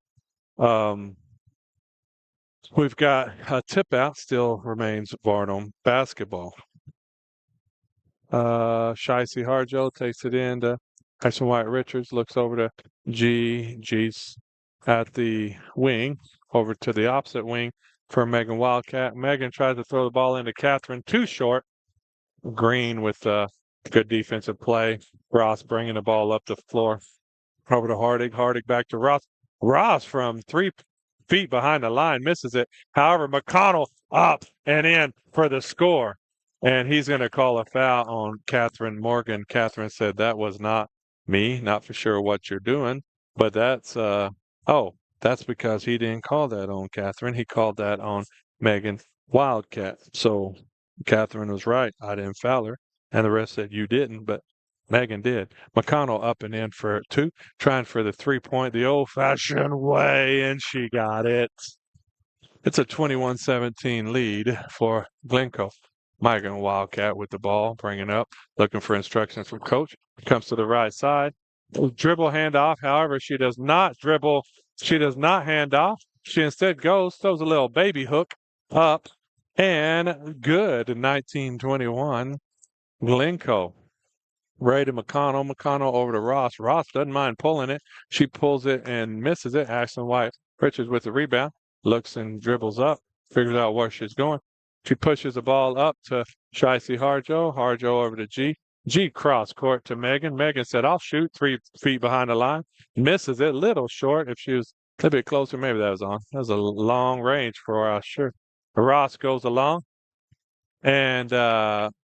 We've got a tip out, still remains Varnum basketball. Shicey Harjo takes it in to Ashton White Richards, looks over to G's at the wing, over to the opposite wing for Megan Wildcat. Megan tries to throw the ball into Catherine, too short. Green with good defensive play. Ross bringing the ball up the floor. Over to Hardig. Hardig back to Ross. Ross from 3 feet behind the line misses it. However, McConnell up and in for the score. And he's going to call a foul on Catherine Morgan. Catherine said, that was not me. Not for sure what you're doing. But that's because he didn't call that on Catherine. He called that on Megan Wildcat. So Catherine was right. I didn't foul her. And the rest said you didn't, but Megan did. McConnell up and in for 2, trying for the 3-point the old-fashioned way, and she got it. It's a 21-17 lead for Glencoe. Migrant Wildcat with the ball, bringing up, looking for instructions from coach. Comes to the right side. Dribble handoff. However, she does not dribble. She does not hand off. She instead throws a little baby hook up, and good. 1921. Glencoe. Ray to McConnell. McConnell over to Ross. Ross doesn't mind pulling it. She pulls it and misses it. Ashton White Richards with the rebound. Looks and dribbles up. Figures out where she's going. She pushes the ball up to Shicey Harjo. Harjo over to G. G cross court to Megan. Megan said, I'll shoot 3 feet behind the line. Misses it. Little short. If she was a little bit closer, maybe that was on. That was a long range for us, sure. Ross goes along and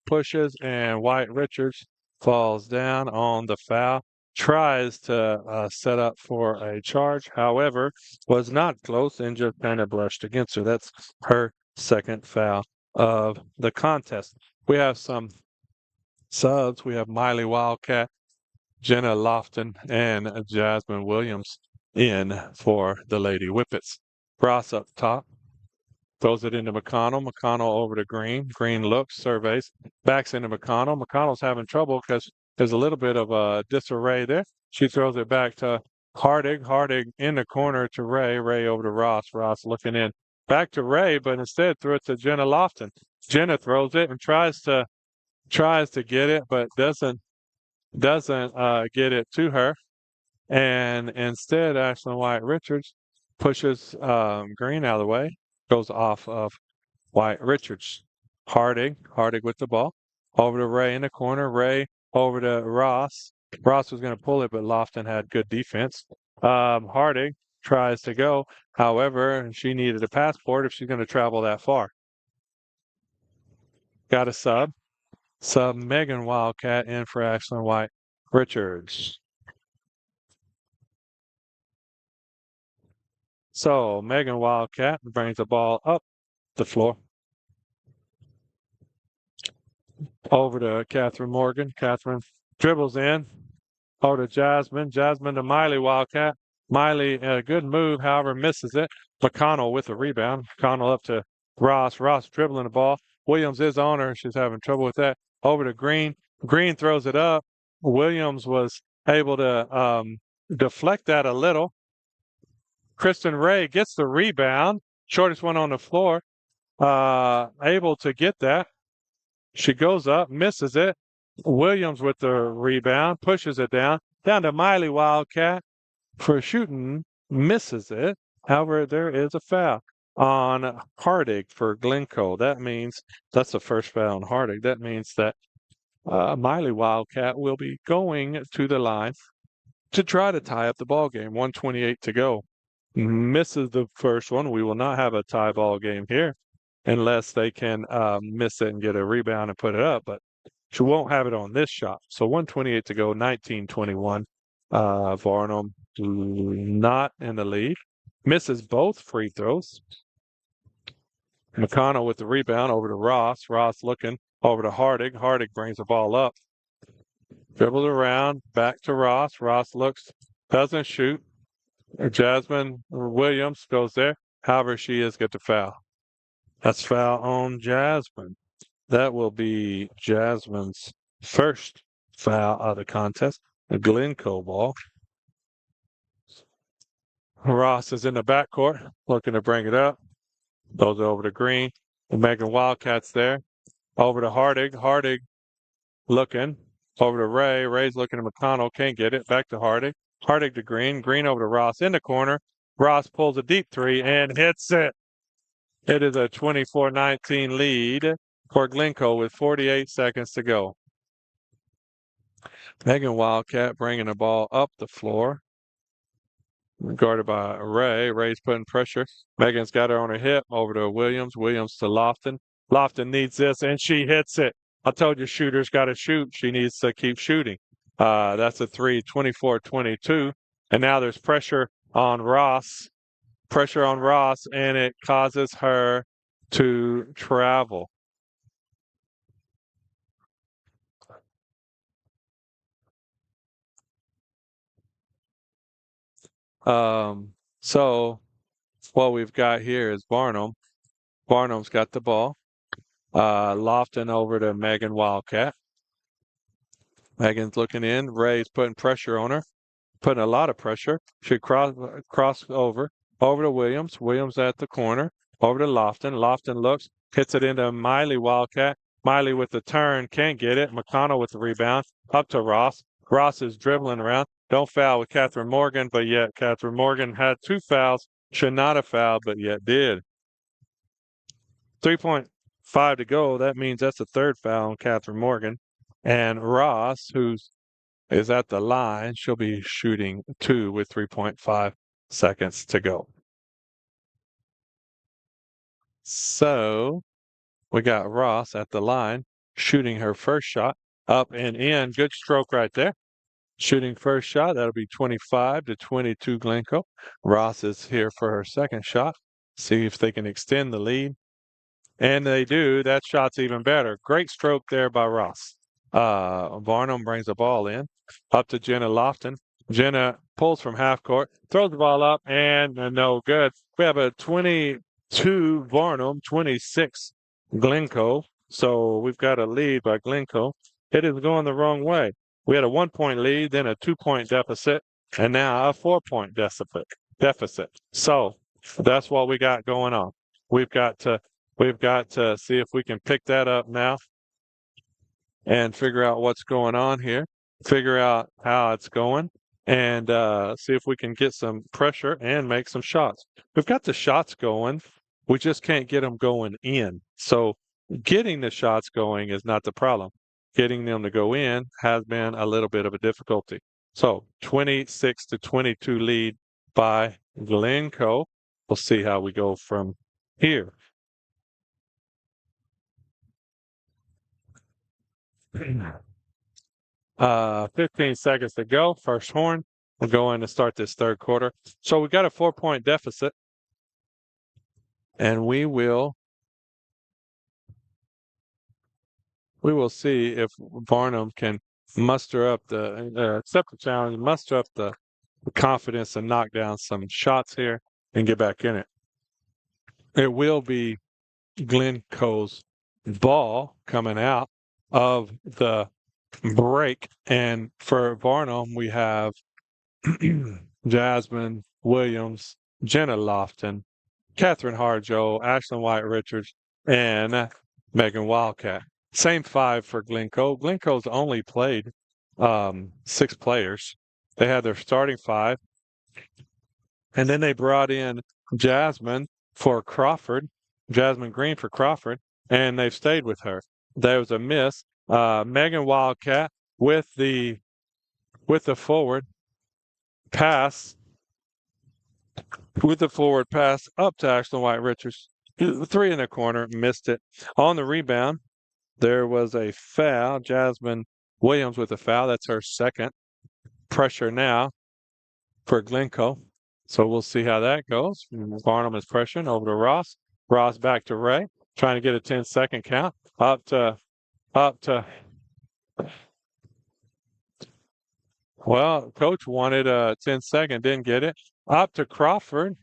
pushes, and White Richards falls down on the foul. Tries to set up for a charge, however, was not close and just kind of brushed against her. That's her second foul of the contest. We have some subs. We have Miley Wildcat, Jenna Lofton, and Jasmine Williams in for the Lady Whippets. Ross up top. Throws it into McConnell. McConnell over to Green. Green looks, surveys, backs into McConnell. McConnell's having trouble because there's a little bit of a disarray there. She throws it back to Hardig. Hardig in the corner to Ray. Ray over to Ross. Ross looking in. Back to Ray, but instead threw it to Jenna Lofton. Jenna throws it and tries to get it, but doesn't get it to her. And instead, Ashlyn White Richards pushes Green out of the way, goes off of White Richards. Hardig with the ball. Over to Ray in the corner. Ray over to Ross. Ross was going to pull it, but Lofton had good defense. Hardig tries to go. However, she needed a passport if she's going to travel that far. Got a sub. Sub Megan Wildcat in for Ashlyn White Richards. So Megan Wildcat brings the ball up the floor. Over to Catherine Morgan. Catherine dribbles in. Over to Jasmine. Jasmine to Miley Wildcat. Miley, a good move, however, misses it. McConnell with the rebound. McConnell up to Ross. Ross dribbling the ball. Williams is on her. She's having trouble with that. Over to Green. Green throws it up. Williams was able to deflect that a little. Kristen Ray gets the rebound. Shortest one on the floor. Able to get that. She goes up, misses it. Williams with the rebound, pushes it down to Miley Wildcat for shooting, misses it. However, there is a foul on Hardig for Glencoe. That means that's the first foul on Hardig. That means that Miley Wildcat will be going to the line to try to tie up the ball game. 1:28 to go. Misses the first one. We will not have a tie ball game here unless they can miss it and get a rebound and put it up. But she won't have it on this shot. So 1:28 to go, 19-21. Varnum not in the lead. Misses both free throws. McConnell with the rebound over to Ross. Ross looking over to Hardig. Hardig brings the ball up. Dribbles around, back to Ross. Ross looks, doesn't shoot. Jasmine Williams goes there. However, she is get the foul. That's foul on Jasmine. That will be Jasmine's first foul of the contest. A Glencoe ball. Ross is in the backcourt, looking to bring it up. Goes over to Green. And Megan Wildcat's there. Over to Hardig. Hardig looking. Over to Ray. Ray's looking at McConnell. Can't get it. Back to Hardig. Hardig to Green. Green over to Ross in the corner. Ross pulls a deep three and hits it. It is a 24-19 lead for Glencoe with 48 seconds to go. Megan Wildcat bringing the ball up the floor. Guarded by Ray. Ray's putting pressure. Megan's got her on her hip. Over to Williams. Williams to Lofton. Lofton needs this, and she hits it. I told you shooters got to shoot. She needs to keep shooting. That's a three, 24-22. And now there's pressure on Ross. And it causes her to travel. So what we've got here is Varnum. Varnum's got the ball. Lofton over to Megan Wildcat. Megan's looking in. Ray's putting pressure on her, putting a lot of pressure. She cross over to Williams. Williams at the corner, over to Lofton. Lofton looks, hits it into Miley Wildcat. Miley with the turn, can't get it. McConnell with the rebound, up to Ross. Ross is dribbling around. Don't foul with Catherine Morgan, but yet Catherine Morgan had 2 fouls. Should not have fouled, but yet did. 3.5 to go. That means that's the 3rd foul on Catherine Morgan. And Ross, is at the line, she'll be shooting 2 with 3.5 seconds to go. So we got Ross at the line shooting her first shot, up and in. Good stroke right there. Shooting first shot, that'll be 25 to 22 Glencoe. Ross is here for her second shot. See if they can extend the lead. And they do. That shot's even better. Great stroke there by Ross. Varnum brings the ball in, up to Jenna Lofton. Jenna pulls from half court, throws the ball up, and no good. We have a 22 Varnum, 26 Glencoe. So we've got a lead by Glencoe. It is going the wrong way. We had a 1-point lead, then a 2-point deficit, and now a 4-point deficit. So that's what we got going on. We've got to see if we can pick that up now and figure out what's going on here, figure out how it's going, and see if we can get some pressure and make some shots. We've got the shots going. We just can't get them going in. So getting the shots going is not the problem. Getting them to go in has been a little bit of a difficulty. So 26 to 22 lead by Glencoe. We'll see how we go from here. 15 seconds to go. First horn. We're going to start this 3rd quarter. So we've got a 4-point deficit. And we will see if Varnum can muster up accept the challenge, muster up the confidence and knock down some shots here and get back in it. It will be Glencoe's ball coming out of the break. And for Varnum, we have Jasmine Williams, Jenna Lofton, Catherine Harjo, Ashlyn White Richards, and Megan Wildcat. Same 5 for Glencoe. Glencoe's only played 6 players. They had their starting 5. And then they brought in Jasmine Green for Crawford, and they've stayed with her. There was a miss. Megan Wildcat with the forward pass up to Ashlyn White Richards. 3 in the corner, missed it. On the rebound, there was a foul. Jasmine Williams with a foul. That's her 2nd. Pressure now for Glencoe. So we'll see how that goes. Varnum is pressuring over to Ross. Ross back to Ray, trying to get a 10-second count. Up to. Well, coach wanted a 10-second, didn't get it. Up to Crawford,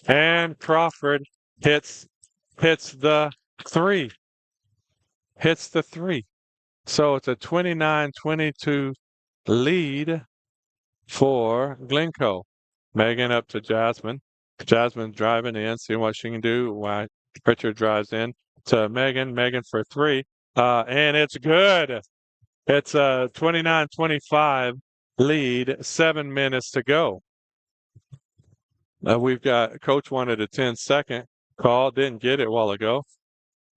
and Crawford hits the 3. Hits the 3. So it's a 29-22 lead for Glencoe. Megan up to Jasmine. Jasmine driving in, seeing what she can do. While Richard drives in to Megan. Megan for 3. And it's good. It's a 29-25 lead, 7 minutes to go. We've got coach wanted a 10-second call, didn't get it a while ago.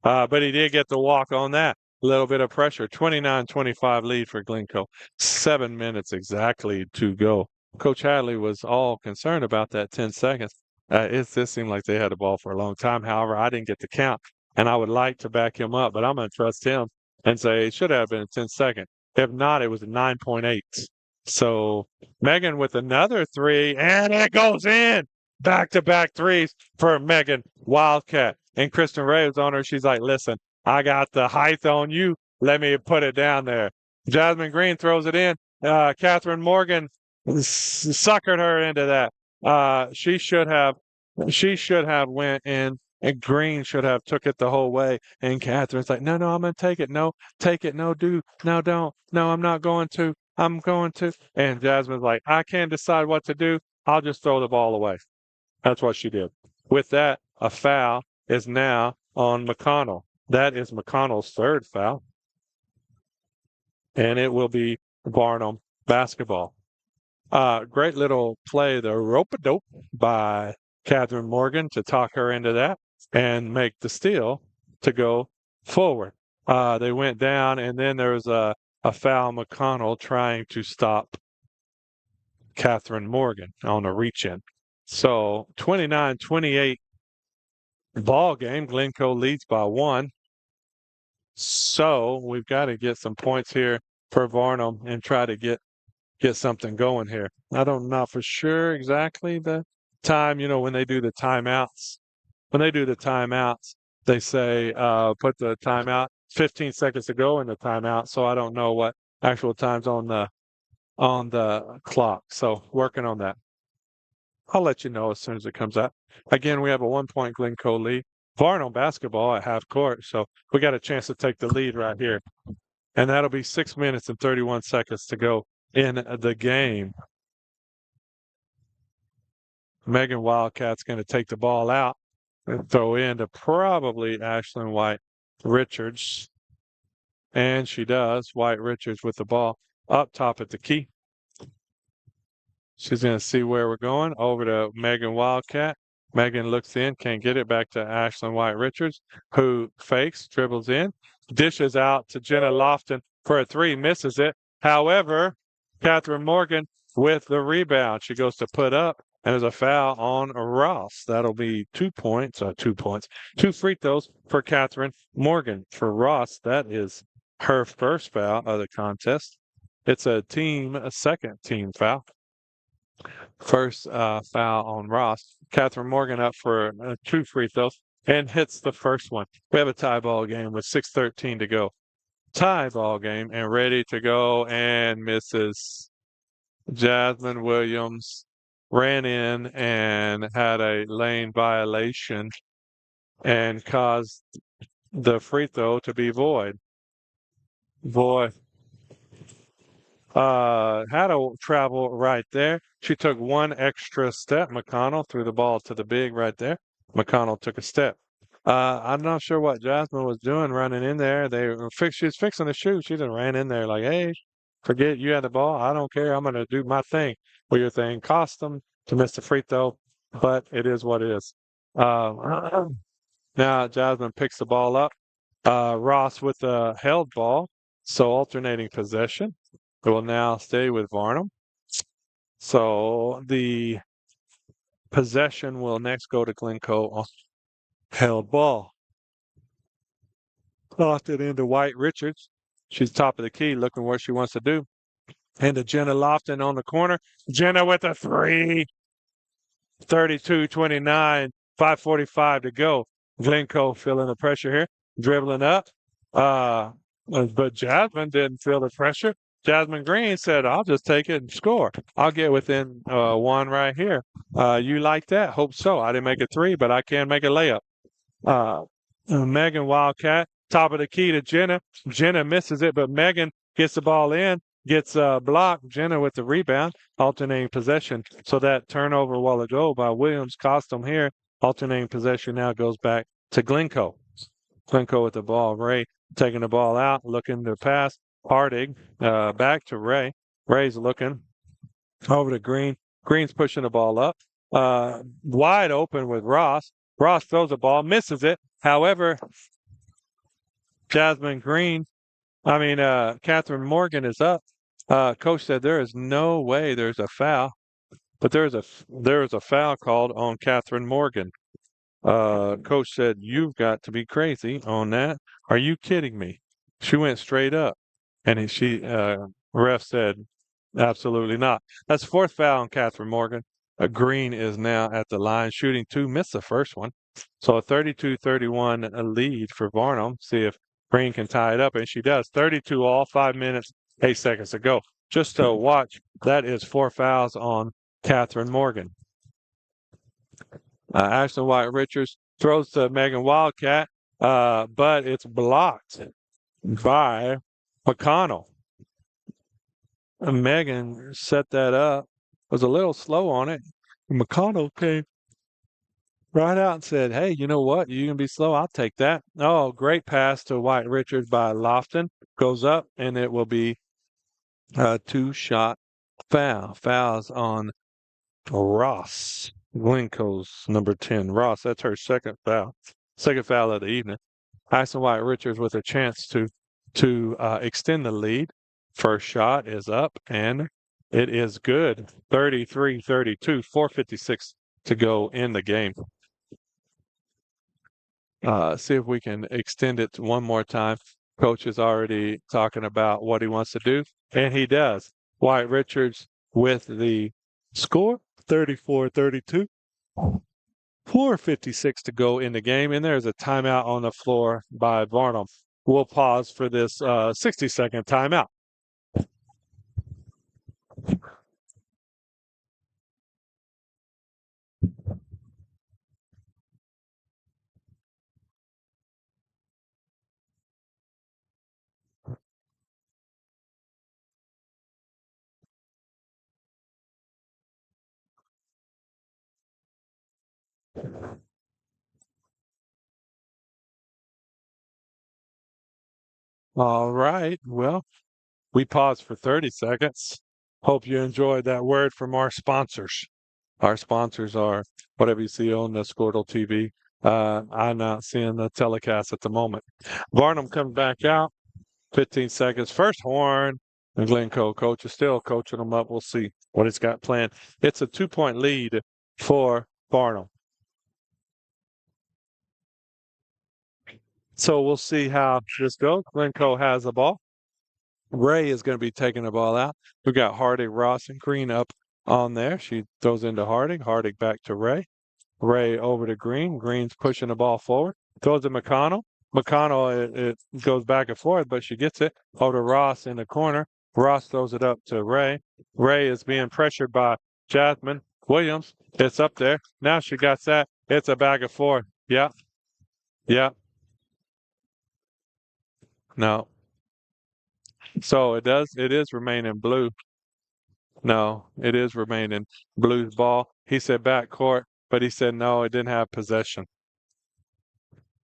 But he did get the walk on that. A little bit of pressure. 29-25 lead for Glencoe. 7 minutes exactly to go. Coach Hadley was all concerned about that 10 seconds. It just seemed like they had the ball for a long time. However, I didn't get the count, and I would like to back him up, but I'm going to trust him and say it should have been a 10-second. If not, it was a 9.8. So Megan with another 3, and it goes in. Back-to-back 3s for Megan Wildcat. And Kristen Ray was on her. She's like, listen, I got the height on you. Let me put it down there. Jasmine Green throws it in. Catherine Morgan suckered her into that. She should have went in and Green should have took it the whole way. And Catherine's like, no, I'm going to take it. No, take it. No, do. No, don't. No, I'm not going to. I'm going to. And Jasmine's like, I can't decide what to do. I'll just throw the ball away. That's what she did. With that, a foul is now on McConnell. That is McConnell's third foul. And it will be Varnum basketball. Great little play, the rope-a-dope by Catherine Morgan to talk her into that and make the steal to go forward. They went down, and then there was a foul. McConnell trying to stop Catherine Morgan on a reach-in. So 29-28 ball game. Glencoe leads by 1. So we've got to get some points here for Varnum and try to get something going here. I don't know for sure exactly the time, when they do the timeouts. When they do the timeouts, they say put the timeout 15 seconds to go in the timeout. So I don't know what actual time's on the clock. So working on that. I'll let you know as soon as it comes out. Again, we have a 1-point Glencoe lead. Varnum basketball at half court. So we got a chance to take the lead right here. And that'll be 6 minutes and 31 seconds to go in the game. Megan Wildcat's going to take the ball out and throw in to probably Ashlyn White Richards. And she does. White Richards with the ball up top at the key. She's going to see where we're going. Over to Megan Wildcat. Megan looks in, can't get it back to Ashlyn White Richards, who fakes, dribbles in, dishes out to Jenna Lofton for a 3, misses it. However, Catherine Morgan with the rebound. She goes to put up, and there's a foul on Ross. That'll be 2 points, 2 points, 2 free throws for Catherine Morgan. For Ross, that is her first foul of the contest. It's a second team foul. First foul on Ross. Catherine Morgan up for 2 free throws and hits the first one. We have a tie ball game with 6:13 to go. Tie ball game and ready to go and misses. Jasmine Williams ran in and had a lane violation and caused the free throw to be void. Had to travel right there. She took 1 extra step. McConnell threw the ball to the big right there. McConnell took a step. I'm not sure what Jasmine was doing running in there. She was fixing the shoe. She just ran in there like, hey, forget you had the ball. I don't care. I'm going to do my thing. Well, your thing cost them to miss the free throw, but it is what it is. Now Jasmine picks the ball up. Ross with the held ball. So alternating possession. It will now stay with Varnum. So the possession will next go to Glencoe on held ball. Lost it into White Richards. She's top of the key, looking what she wants to do. And to Jenna Lofton on the corner. Jenna with a 3. 32-29, 5:45 to go. Glencoe feeling the pressure here, dribbling up. But Jasmine didn't feel the pressure. Jasmine Green said, I'll just take it and score. I'll get within 1 right here. You like that? Hope so. I didn't make a 3, but I can make a layup. Megan Wildcat, top of the key to Jenna. Jenna misses it, but Megan gets the ball in, gets blocked. Jenna with the rebound, alternating possession. So that turnover a while ago by Williams cost them here. Alternating possession now goes back to Glencoe. Glencoe with the ball. Ray taking the ball out, looking to pass. Hardig back to Ray. Ray's looking over to Green. Green's pushing the ball up. Wide open with Ross. Ross throws the ball, misses it. However, Catherine Morgan is up. Coach said there is no way there's a foul, but there is a foul called on Catherine Morgan. Coach said, you've got to be crazy on that. Are you kidding me? She went straight up. And ref said, absolutely not. That's 4th foul on Catherine Morgan. Green is now at the line shooting 2, missed the first one. So a 32-31 lead for Varnum. See if Green can tie it up. And she does. 32 all, 5 minutes, 8 seconds to go. Just to watch, that is 4 fouls on Catherine Morgan. Ashlyn White Richards throws to Megan Wildcat, but it's blocked by McConnell. And Megan set that up, was a little slow on it. McConnell came right out and said, "Hey, you know what? You can be slow. I'll take that." Oh, great pass to White Richards by Lofton. Goes up, and it will be a two-shot foul. Fouls on Ross, Glencoe's number 10. Ross, that's her second foul. Second foul of the evening. Ison White Richards with a chance to extend the lead. First shot is up, and it is good. 33-32, 4:56 to go in the game. See if we can extend it one more time. Coach is already talking about what he wants to do, and he does. White Richards with the score, 34-32. 4:56 to go in the game, and there's a timeout on the floor by Varnum. We'll pause for this 60-second timeout. All right. Well, we paused for 30 seconds. Hope you enjoyed that word from our sponsors. Our sponsors are whatever you see on the Squirtle TV. I'm not seeing the telecast at the moment. Varnum comes back out, 15 seconds. First horn. And Glencoe coach is still coaching them up. We'll see what he's got planned. It's a 2-point lead for Varnum. So we'll see how this goes. Glencoe has the ball. Ray is going to be taking the ball out. We've got Harding, Ross, and Green up on there. She throws into Harding. Harding back to Ray. Ray over to Green. Green's pushing the ball forward. Throws to McConnell. McConnell, it goes back and forth, but she gets it over to Ross in the corner. Ross throws it up to Ray. Ray is being pressured by Jasmine Williams. It's up there. Now she got that. It's a back and forth. Yeah. Yeah. No. So it is remaining blue. No, it is remaining blue's ball. He said back court, but he said no, it didn't have possession.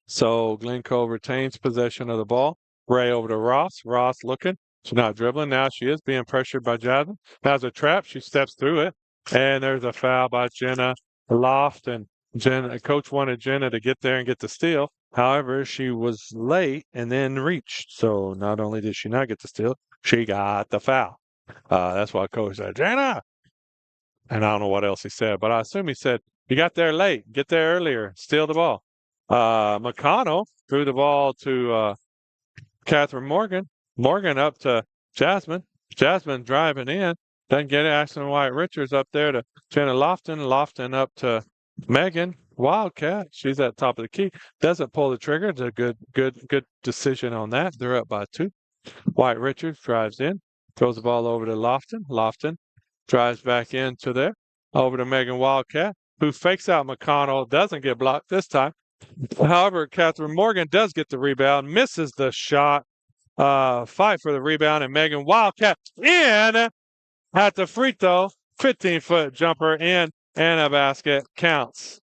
So Glencoe retains possession of the ball. Ray over to Ross. Ross looking. She's not dribbling. Now she is being pressured by Jasmine. Has a trap. She steps through it. And there's a foul by Jenna Lofton. Coach wanted Jenna to get there and get the steal. However, she was late and then reached. So not only did she not get the steal, she got the foul. That's why Coach said, Jenna. And I don't know what else he said, but I assume he said, you got there late. Get there earlier. Steal the ball. McConnell threw the ball to Catherine Morgan. Morgan up to Jasmine. Jasmine driving in. Doesn't get it. Ashton White Richards up there to Jenna Lofton. Lofton up to Megan Wildcat. She's at top of the key. Doesn't pull the trigger. It's a good decision on that. They're up by 2. White Richards drives in. Throws the ball over to Lofton. Lofton drives back into there. Over to Megan Wildcat, who fakes out McConnell. Doesn't get blocked this time. However, Catherine Morgan does get the rebound, misses the shot, fight for the rebound, and Megan Wildcat in at the free throw, 15-foot jumper in, and a basket counts.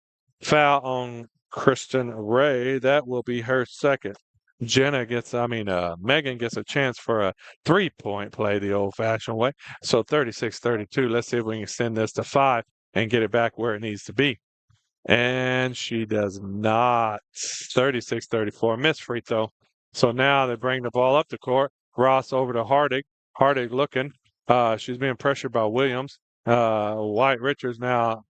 Foul on Kristen Ray. That will be her second. Megan gets a chance for a 3-point play the old-fashioned way. So 36-32. Let's see if we can extend this to 5 and get it back where it needs to be. And she does not. 36-34. Missed free throw. So now they bring the ball up the court. Ross over to Harding. Harding looking. She's being pressured by Williams. White Richards now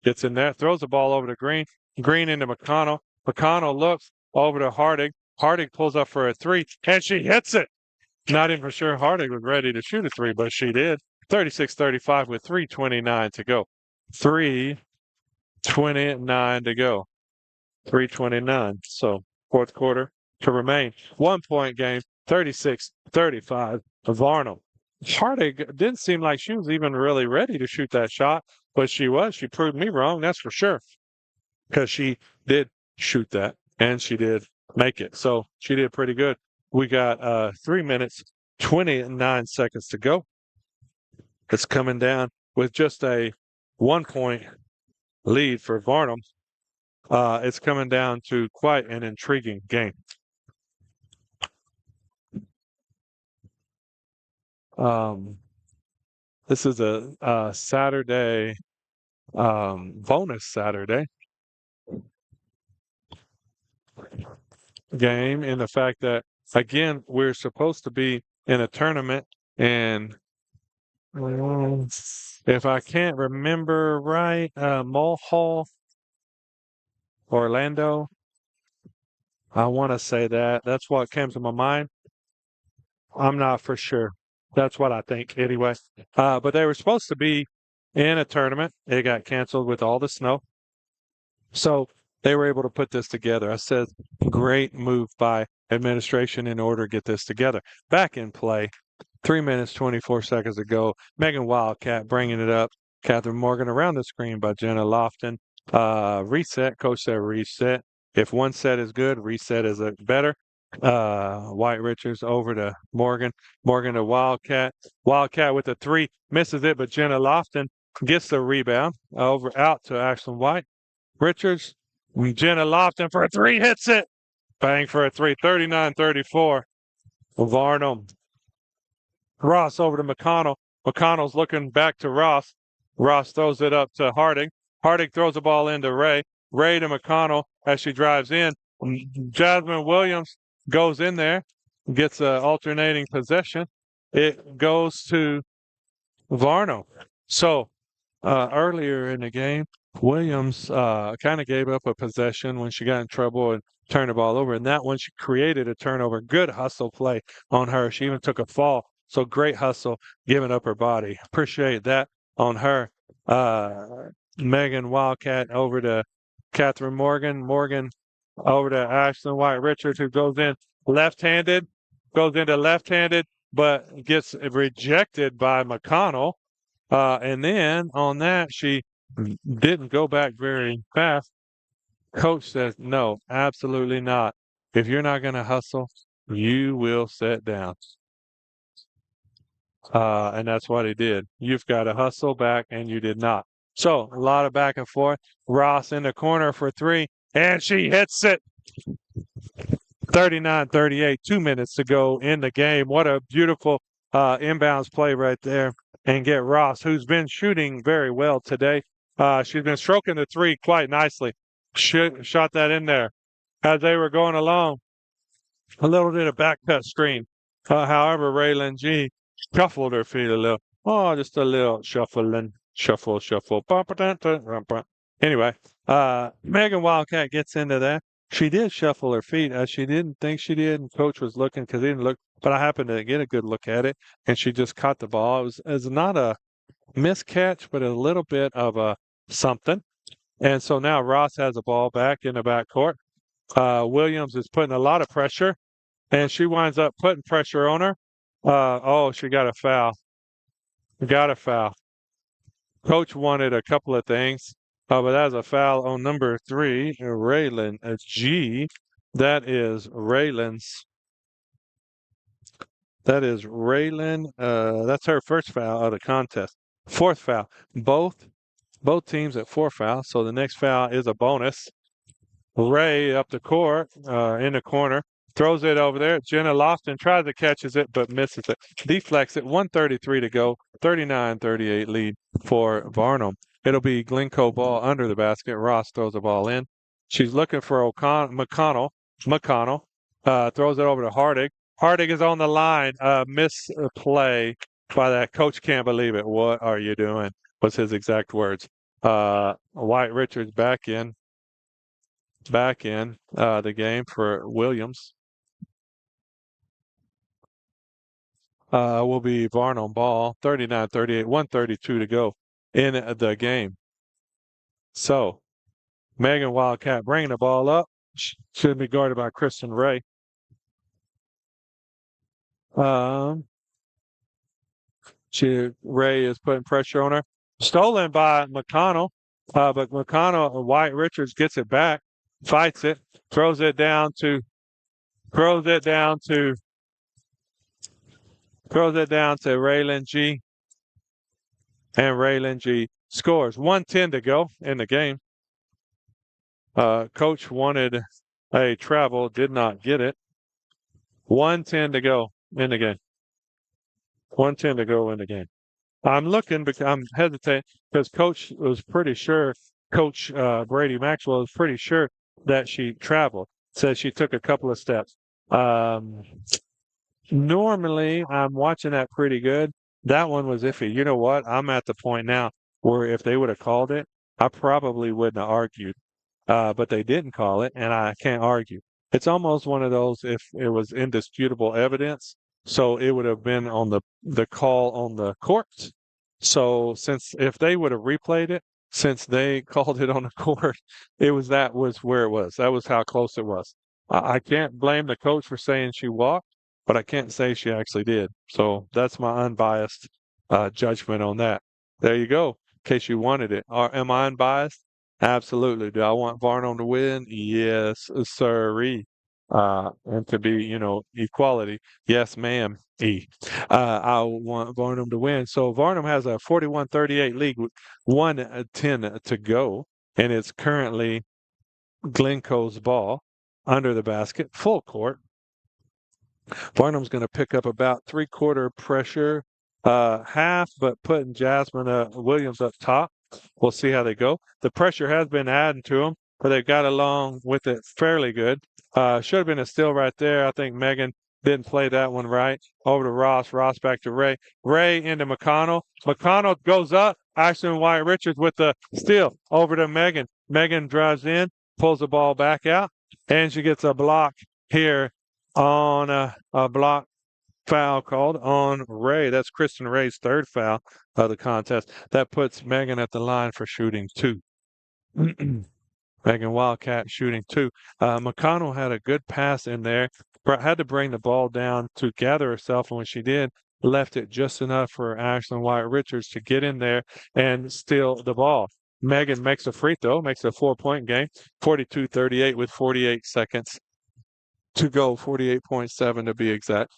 gets in there. Throws the ball over to Green. Green into McConnell. McConnell looks over to Harding. Harding pulls up for a 3, and she hits it. Not even for sure Harding was ready to shoot a 3, but she did. 36-35 with 3:29 to go. 3:29 to go. 3:29. So fourth quarter to remain. 1-point game. 36-35. Varnum. Harding didn't seem like she was even really ready to shoot that shot, but she was. She proved me wrong, that's for sure. Because she did shoot that, and she did make it. So she did pretty good. We got 3 minutes, 29 seconds to go. It's coming down with just a 1 point lead for Varnum. It's coming down to quite an intriguing game. This is a Saturday, bonus Saturday game in the fact that, again, we're supposed to be in a tournament, and if I can't remember right, Mulhall, Orlando, I want to say that. That's what came to my mind. I'm not for sure. That's what I think anyway. But they were supposed to be in a tournament. It got canceled with all the snow. So they were able to put this together. I said, great move by administration in order to get this together. Back in play, 3 minutes, 24 seconds ago. Megan Wildcat bringing it up. Catherine Morgan around the screen by Jenna Lofton. Reset. Coach said reset. If one set is good, reset is better. White Richards over to Morgan. Morgan to Wildcat. Wildcat with a three. Misses it, but Jenna Lofton gets the rebound over out to Ashlyn White. Richards. Jenna Lofton for a three. Hits it. Bang for a three. 39-34. Varnum. Ross over to McConnell. McConnell's looking back to Ross. Ross throws it up to Harding. Harding throws the ball into Ray. Ray to McConnell as she drives in. Jasmine Williams goes in there, gets an alternating possession. It goes to Varno. So earlier in the game, Williams kind of gave up a possession when she got in trouble and turned the ball over. And that one, she created a turnover. Good hustle play on her. She even took a fall. So great hustle, giving up her body. Appreciate that on her. Megan Wildcat over to Catherine Morgan. Morgan over to Ashlyn White Richards, who goes in left-handed, goes into left-handed, but gets rejected by McConnell. And then on that, she didn't go back very fast. Coach says, no, absolutely not. If you're not going to hustle, you will sit down. And that's what he did. You've got to hustle back, and you did not. So a lot of back and forth. Ross in the corner for three, and she hits it. 39-38, 2 minutes to go in the game. What a beautiful inbounds play right there. And get Ross, who's been shooting very well today. She's been stroking the three quite nicely. Shot that in there. As they were going along, a little bit of back cut screen. However, Raylan G shuffled her feet a little. Oh, just a little shuffling. Shuffle. Anyway, Megan Wildcat gets into that. She did shuffle her feet. She didn't think she did, and coach was looking because he didn't look. But I happened to get a good look at it, and she just caught the ball. It was not a miscatch, but a little bit of a something. And so now Ross has the ball back in the backcourt. Williams is putting a lot of pressure, and she winds up putting pressure on her. She got a foul. Got a foul. Coach wanted a couple of things, but that's a foul on number 3, Raylan G. That is Raylan's. That is Raylan. That's her first foul of the contest. Fourth foul. Both teams at 4 fouls. So the next foul is a bonus. Ray up the court, in the corner, throws it over there. Jenna Lofton tries to catches it, but misses it. Deflects it. 1:33 to go. 39-38 lead for Varnum. It'll be Glencoe ball under the basket. Ross throws the ball in. She's looking for McConnell. McConnell throws it over to Harding. Harding is on the line. Misplay by that. Coach can't believe it. What are you doing? Was his exact words. White Richards back in the game for Williams. Will be Varnum ball. 39-38, 1:32 to go in the game. So Megan Wildcat bringing the ball up. Should be guarded by Kristen Ray. Ray is putting pressure on her. Stolen by McConnell, but McConnell, White Richards gets it back. fights it, throws it down to, throws it down to, throws it down to Raylan G, and Raylan G scores. 1:10 to go in the game. Coach wanted a travel, did not get it. 1:10 to go in the game. 1:10 to go in the game. I'm looking because I'm hesitating because Coach was pretty sure, Coach Brady Maxwell was pretty sure that she traveled. Said she took a couple of steps. Um, Normally, I'm watching that pretty good. That one was iffy. You know what? I'm at the point now where if they would have called it, I probably wouldn't have argued. But they didn't call it, and I can't argue. It's almost one of those if it was indisputable evidence, so it would have been on the call on the court. So since if they would have replayed it, since they called it on the court, that was where it was. That was how close it was. I can't blame the coach for saying she walked, but I can't say she actually did. So that's my unbiased judgment on that. There you go. In case you wanted it. Am I unbiased? Absolutely. Do I want Varnum to win? Yes, sirree. And to be, equality. Yes, ma'am. I want Varnum to win. So Varnum has a 41-38 lead with 1:10 to go, and it's currently Glencoe's ball under the basket, full court. Varnum's going to pick up about three-quarter pressure, half, but putting Jasmine Williams up top. We'll see how they go. The pressure has been adding to them, but they got along with it fairly good. Should have been a steal right there. I think Megan didn't play that one right. Over to Ross. Ross back to Ray. Ray into McConnell. McConnell goes up. Ashton White Richards with the steal over to Megan. Megan drives in, pulls the ball back out, and she gets a block here on a block foul called on Ray. That's Kristen Ray's third foul of the contest. That puts Megan at the line for shooting two. Megan Wildcat shooting two. McConnell had a good pass in there, had to bring the ball down to gather herself, and when she did, left it just enough for Ashlyn White Richards to get in there and steal the ball. Megan makes a free throw, makes a 4-point game, 42-38 with 48 seconds to go, 48.7 to be exact.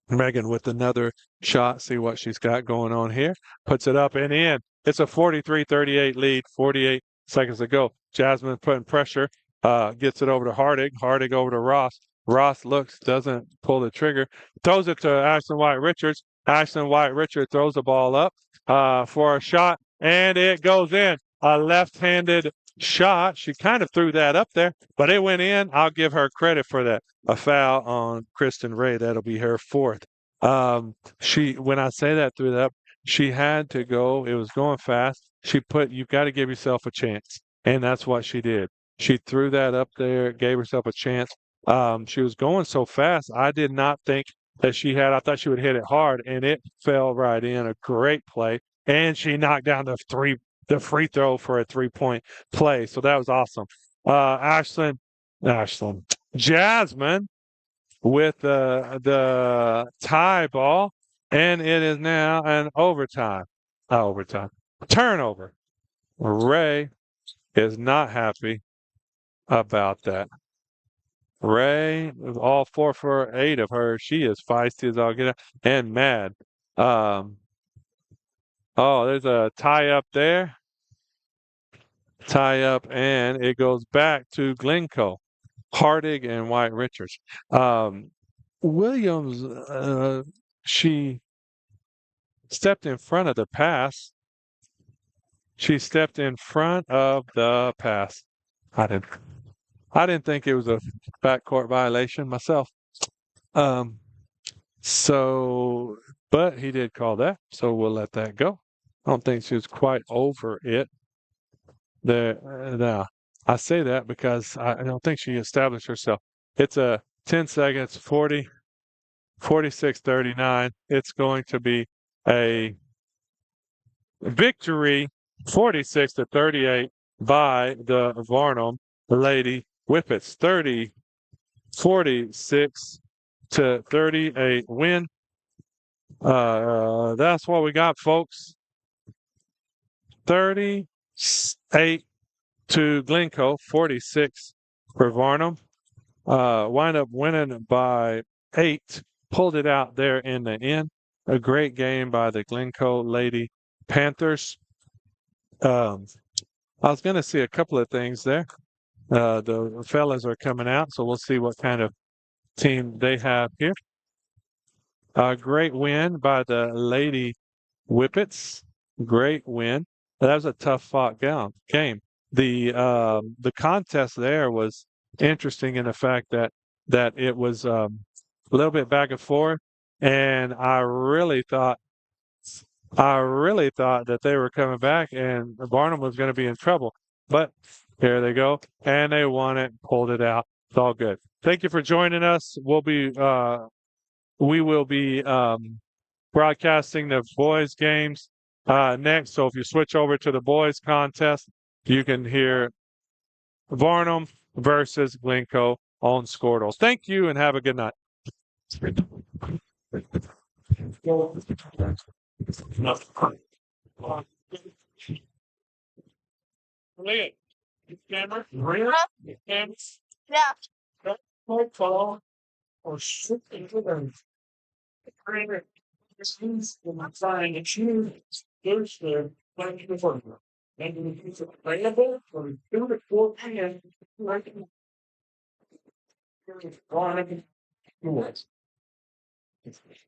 Megan with another shot, see what she's got going on here. Puts it up and in. It's a 43-38 lead, 48 seconds to go. Jasmine putting pressure, gets it over to Hardig. Hardig over to Ross. Ross looks, doesn't pull the trigger, throws it to Ashton White Richards. Ashton White Richards throws the ball up for a shot, and it goes in. A left-handed shot. She kind of threw that up there, but it went in. I'll give her credit for that. A foul on Kristen Ray. That'll be her fourth. When I say that threw that up, she had to go. It was going fast. You've got to give yourself a chance. And that's what she did. She threw that up there, gave herself a chance. She was going so fast. I did not think that I thought she would hit it hard, and it fell right in. A great play. And she knocked down the free throw for a 3-point play. So that was awesome. Jasmine with the tie ball, and it is now an overtime. Turnover. Ray is not happy about that. Ray, all 4 for 8 of her, she is feisty as all get out and mad. There's a tie up there. Tie up, and it goes back to Glencoe, Hardig, and White Richards. Williams, she stepped in front of the pass. She stepped in front of the pass. I didn't think it was a backcourt violation myself. But he did call that, so we'll let that go. I don't think she was quite over it. Now, I say that because I don't think she established herself. It's a 10 seconds, 46-39. It's going to be a victory, 46-38 by the Varnum Lady Whippets. 46-38 win. That's what we got, folks. 38 to Glencoe, 46 for Varnum. Wind up winning by 8. Pulled it out there in the end. A great game by the Glencoe Lady Panthers. Um, I was going to see a couple of things there. The fellas are coming out, so we'll see what kind of team they have here. A great win by the Lady Whippets. Great win. That was a tough fought game. The contest there was interesting in the fact that it was a little bit back and forth, and I really thought that they were coming back and Barnum was going to be in trouble. But here they go, and they won it, pulled it out. It's all good. Thank you for joining us. We will be broadcasting the boys games next. So if you switch over to the boys contest, you can hear Varnum versus Glencoe on Squirtles. Thank you and have a good night. Camera? Camera? Yeah. Phone or shit into them. This means I'm trying to choose Thursday, like before. And it's available from 2 to 4 p.m. Like on yours. It's like